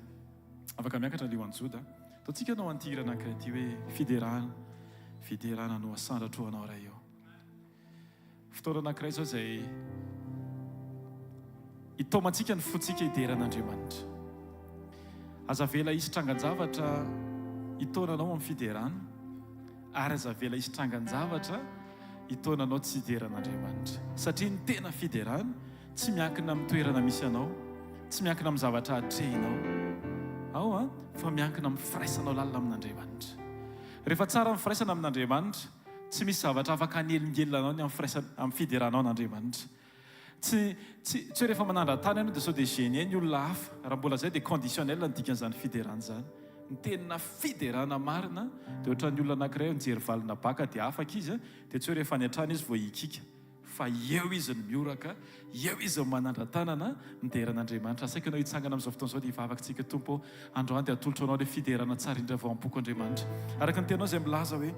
afaka miakatra ny Joda. Taontsika anao antiry anankiray ity hoe fiderana no asandratroanao raha eo. Fotoana anankiray zao zay itomantsika ny fotsika hideran'Andriamanitra. Aza vela isy trangan-javatra itaonanao amin'ny fiderana, ary aza vela isy trangan-javatra itaonanao tsy hideran'Andriamanitra. Satria ny tena fiderana tsy miankina amin'ny toerana misy anao, tsy miankina amin'ny zavatra atrehinao, fa miankina amin'ny firaisanao lalina amin'Andriamanitra. Rehefa tsara ny firaisana amin'Andriamanitra, tsy misy zavatra afaka hanelingelinanao ny amin'ny fideranao n'Andriamanitra. Tsy hoe rehefa manandran-tany ianao dia sao dia génie ny olona hafa, raha mbola zay dia conditionnel ny dikan'izany fiderana zany. Ny tena fiderana marina dia ohatran'ny olona anankiray mijery valina baka dia afaka izy, dia tsy hoe rehefa any an-trano izy vao hikika, fa eo izy ny mioraka, eo izy ny manandran-tanana mideran'Andriamanitra. Saika ianao hitsangana amin'izao fotoana izao dia hivavakantsika Tompo, androany dia atolotro anao ilay fiderana tsara indray vao am-poko Andriamanitra. Araka ny tenao izay milaza hoe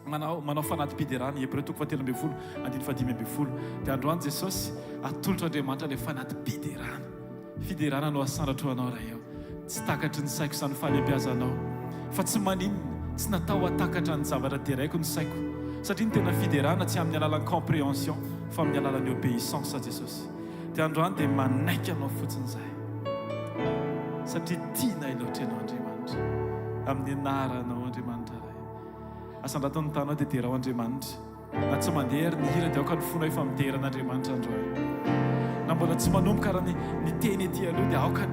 manao fanatim-piderana, Hébreu 13:5 dia androany Jesosy atolotro Andriamanitra ilay fanatim-piderana. Fiderana no asandratroanao raha eo. Tsy takatry ny saiko izany fahalebiazanao, fa tsy maninona, tsy natao hatakatra ny zavatra teraiko ny saiko, satria ny tena fiderana tsy amin'ny alalan'ny compréhension fa amin'ny alalan'ny obéissance a Jesosy. Dia androany dia manaiky anao fotsiny izay, satria tianay loatra ianao Andriamanitra, amin'ny anaranao Andriamanitra ray. Asandraton'ny tanao dia derao Andriamanitra, na tsy mandeha ny hira dia aoka ny fonao efa mideran'Andriamanitra androany. Na mbola tsy manomboka raha ny teny ety aloha dia aoka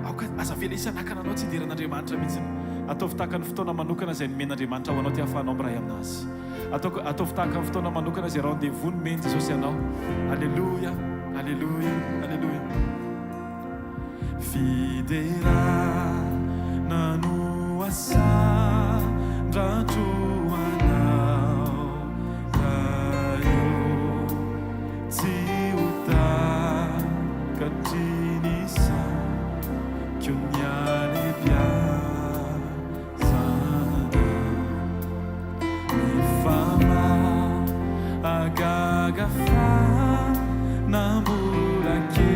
aza vela isanakana anao tsy hideran'Andriamanitra mihitsy. Ataovy tahaka ny fotoana manokana izay nomen'Andriamanitra ho anao ty ahafahanao miray aminazy. Ataovy tahaka ny fotoana manokana izay rendez-vous nomeny Jesosy ianao. Alleluia, alleluia, alleluia. Fiderana no asandratroanao raha eo tsy ho takatriniza que ogni alebiazana mi fa mal agagafar na mula que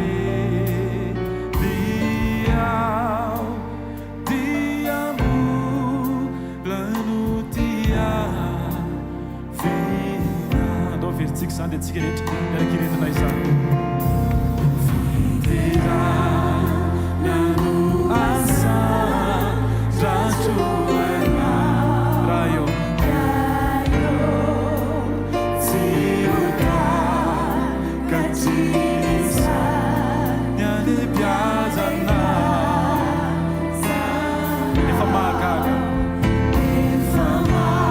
versículo santo de cigarete era querido na Isaac. Fiderana no asandratroana raio ciuta catiza nyalebiazana efamagaga efamagaga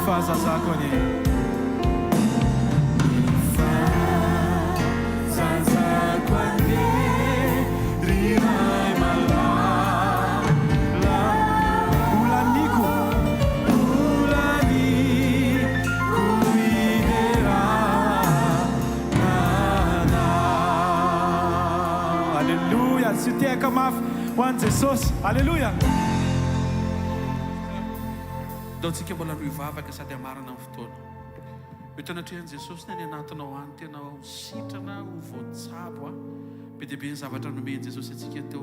fahazazako any Siteka mafy ho an'i Jesosy. Alleluia. Daontsika mbola roa ivavaka sady amarana amin'ny fotoana. Mety anatrehan'i Jesosy ny any anatinao any tena ho sitrana ho voatsabo be dia be ny zavatra nomeny Jesosy atsika teo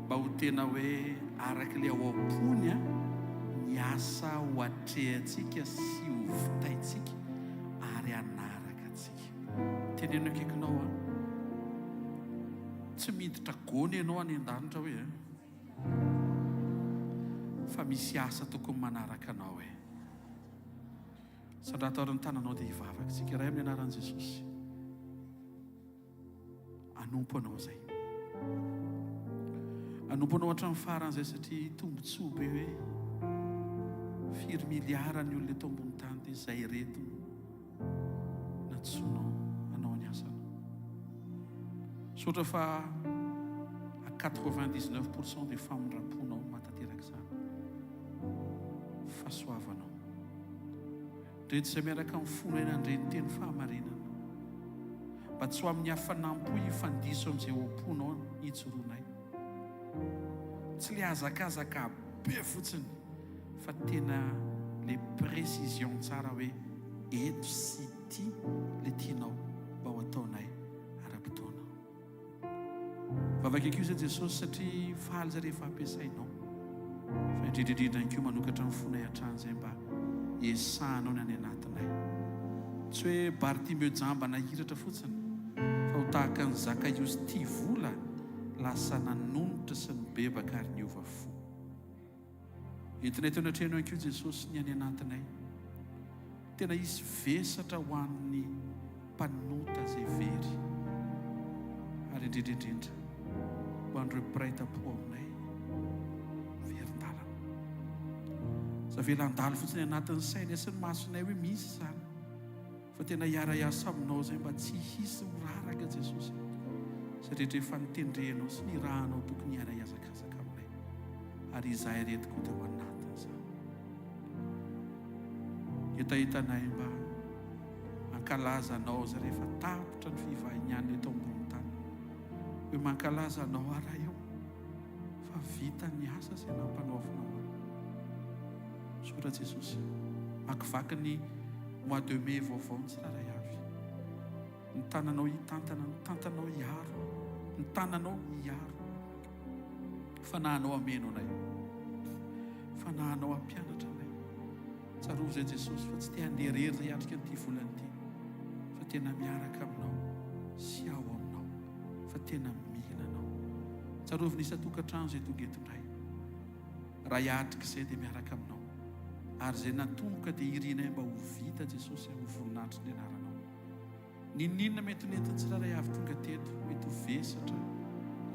mba ho tena hoe araka ilay ao am-pony ny asa ho atrehantsika sy ho vitaintsika ary anaraka antsika. Teneno akaikinao tsy miditra gony ianao any an-danitra hoe fa misy asa tokony manaraka anao hoe sady atao ny tananao dia hivavaka tsika ray amin'ny anaran'i Jesosy. Anompo anao zay, anompo anao hatramin'ny faran'izay satria tombotsoa be hoe firy miliara ny olona eto ambony tany dia izay reto natsoanao anao ny asana. Sotra fa à 99% des femmes raponao matateraka izany fahasoavanao ndrety izay miaraka amin'ny fona eny andreny teny fahamarinana mba tsy ho amin'ny hafanampo hifandiso amin'izay oamponao hijoroanay, tsy le azakazaka be fotsiny fa tena le précision tsara hoe eto sy ty le tianao mba ho ataonay ara-potoana. Vavaka akio zay Jesosy satria faly zay rehefa ampiasainao fa indrindrindrindra inkio manokatra ny fonay hatrany zay mba esahanao ny any anatinay, tsy hoe Bartimeo jamba nahiratra fotsiny fa ho tahaka ny Zakaiosy tia vola lasa nanonitra sy nibebaka ary niova fo. Entinay teo anatrehano inkio Jesosy ny any anatinay tena hisy vesatra ho an'ny mpanota zay very ary indrindrindrindra ho an'ireo mpiray-tam-po aminay verin-dalana. Zavelan-dalo fotsiny anatin'ny saina sy ny masonay hoe misy izany fa tena hiara-iasa aminao zay mba tsy hisy ho raraka Jesosy satria rehefa nitendrenao sy ny rahanao tokony hiara-iazakazaka aminay ary izahay reto koa dia ho anatin'izany. Hitahitanay mba ankalaza anao zay rehefa tapotra ny fivahiniany eto ambony tany hoe mankalaza anao ara eo fa vita ny asa izay nampanaovinao. Sora Jesosy makivaky ny mois de mai vaovao ny tsiraray avy, ny tananao hitantana, ny tantanao hiaro, ny tananao hiaro, fanahinao ameno anay, fanahinao ampianatra anay. Tsaroa zay Jesosy fa tsy te handeha rery zay atrika nyity volany ity fa tena miaraka aminao sy ao aminao fa tena mila anao. Tsarovy ny isa-tokantrano zay tonga eto indray raha hiatrika izay dia miaraka aminao ary zay natomboka dia irinay mba ho vita Jesosy amin'ny voninahitry ny anaranao. Ninona mety nentin'ny tsiraray avy tonga teto mety ho vesatra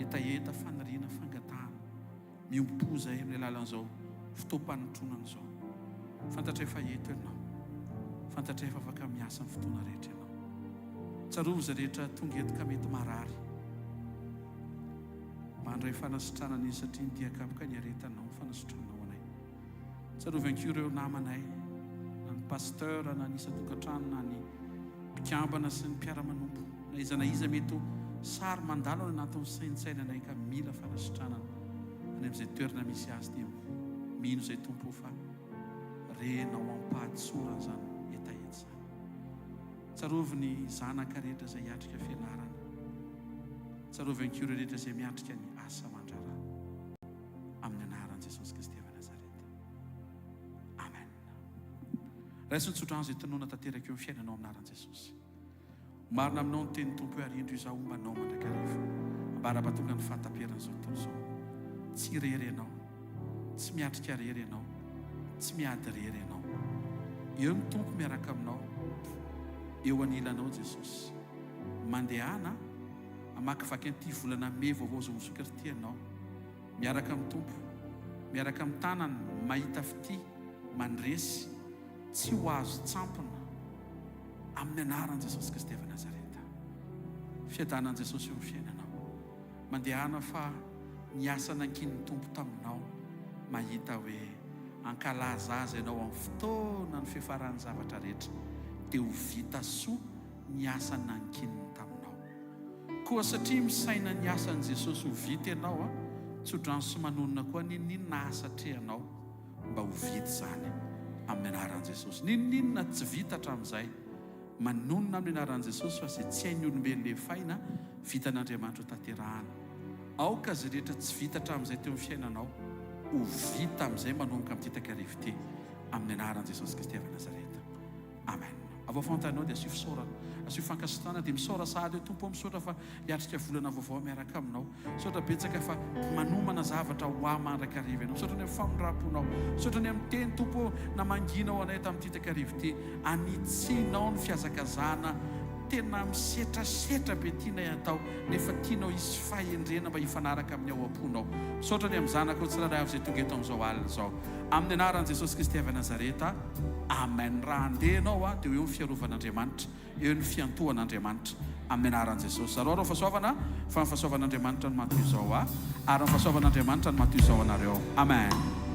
etaeta faniriana fangatahana miompoza amin'ny alalan'izao fotoam-panontronana izao. Fantatra efa eto ianao, fantatra efa afaka miasa amin'ny fotoana rehetra ianao. Tsarovy zay rehetra tonga eto ka mety marary mandray fanasitrana ny satria nitiakapoka ny aretanao fanasitranao anay. Tsarovy anko ireo namanay na ny pasteur na ny isa-tokantrano na ny mpikambana sy ny mpiara-manompo na iza mety ho sary mandalo ao anatin'ny saintsainanay ka mila fanasitranana any amin'izay toerana misy azy dia mino izay tompo fa renao ampahatsorana zany etaeta zany. Tsarovy ny zanaka rehetra izay hiatrika fianarana, tsarovy anko ireo rehetra izay miatrika ny asa aman-draharaha amin'ny anaran'i Jesosy Kristy avy Nazareta. Amen. Raisy nitsodrano izay tanoana tanteraka eo amin'ny fiainanao amin'ny anaran'i Jesosy. Marina aminao ny teny tompo hoe arindro izao ombanao mandrakarivo ambara-batonga ny fahataperan'izao tontolo izao. Tsy rery ianao, tsy miatrika rery ianao, tsy miady rery ianao. Eo ny tompo miaraka aminao, eo anilanao Jesosy. Mandehana amakivaky an'ity volana me vaovao zao misoka ity ianao, miaraka amin'ny tompo, miaraka amin'ny tanany mahita fity, mandresy, tsy ho azo tsampona amin'ny anaran'i Jesosy Kristy avy Nazareta. Fiadanan'i Jesosy eo amin'ny fiainanao. Mandehana fa ny asa nankin'ny Tompo taminao, mahita hoe ankalaza azy ianao amin'ny fotoana ny fiafaran'ny zavatra rehetra, dia ho vita soa ny asa nankininy taminao. Koa satria misaina ny asan'i Jesosy ho vita ianao, tsy hodrano sy manonona koa ninona asa trehanao mba ho vita zany amin'ny anaran'i Jesosy. Ninona tsy vita hatramin'izay, manonona amin'ny anaran'i Jesosy fa izay tsy hain'ny olombelona ilay faina, vitan'Andriamanitra ho tanterahana. Aoka izay rehetra tsy vita hatramin'izay teo amin'ny fiainanao, ho vita amin'izay manomboka amin'ny takarivo ty amin'ny anaran'i Jesosy Kristy avy Nazareta. Amen. Avao fantanao dia asio fisaorana, asio fankasitrahana, dia misaora sahady eo Tompo, misaotra fa hiatrika volana vaovao miaraka aminao. Misaotra betsaka fa manomana zavatra ho mandrakariva ianao. Misaotra ny amin'ny famindramponao, misaotra ny amin'ny teny Tompo na manginao anay tamin'ity takarivo ty, anitsinao ny fiazakazana tena misetrasetra be tiana atao, nefa tianao hisy fahendrena mba hifanaraka amin'ny ao am-ponao. Misaotra ny amin'ny zanako tsirairay avy izay tonga eto amin'izao alina izao, amin'ny anaran'i Jesosy Kristy avy Nazareta. Amen. Raha andehanao dia eo ny fiarovan'Andriamanitra, eo ny fiantohan'Andriamanitra amin'ny anaran'i Jesosy. Ary ny fahasoavana fa ny fahasoavan'Andriamanitra no matoy izao, ary ny fahasoavan'Andriamanitra no matoy izao anareo. Amen.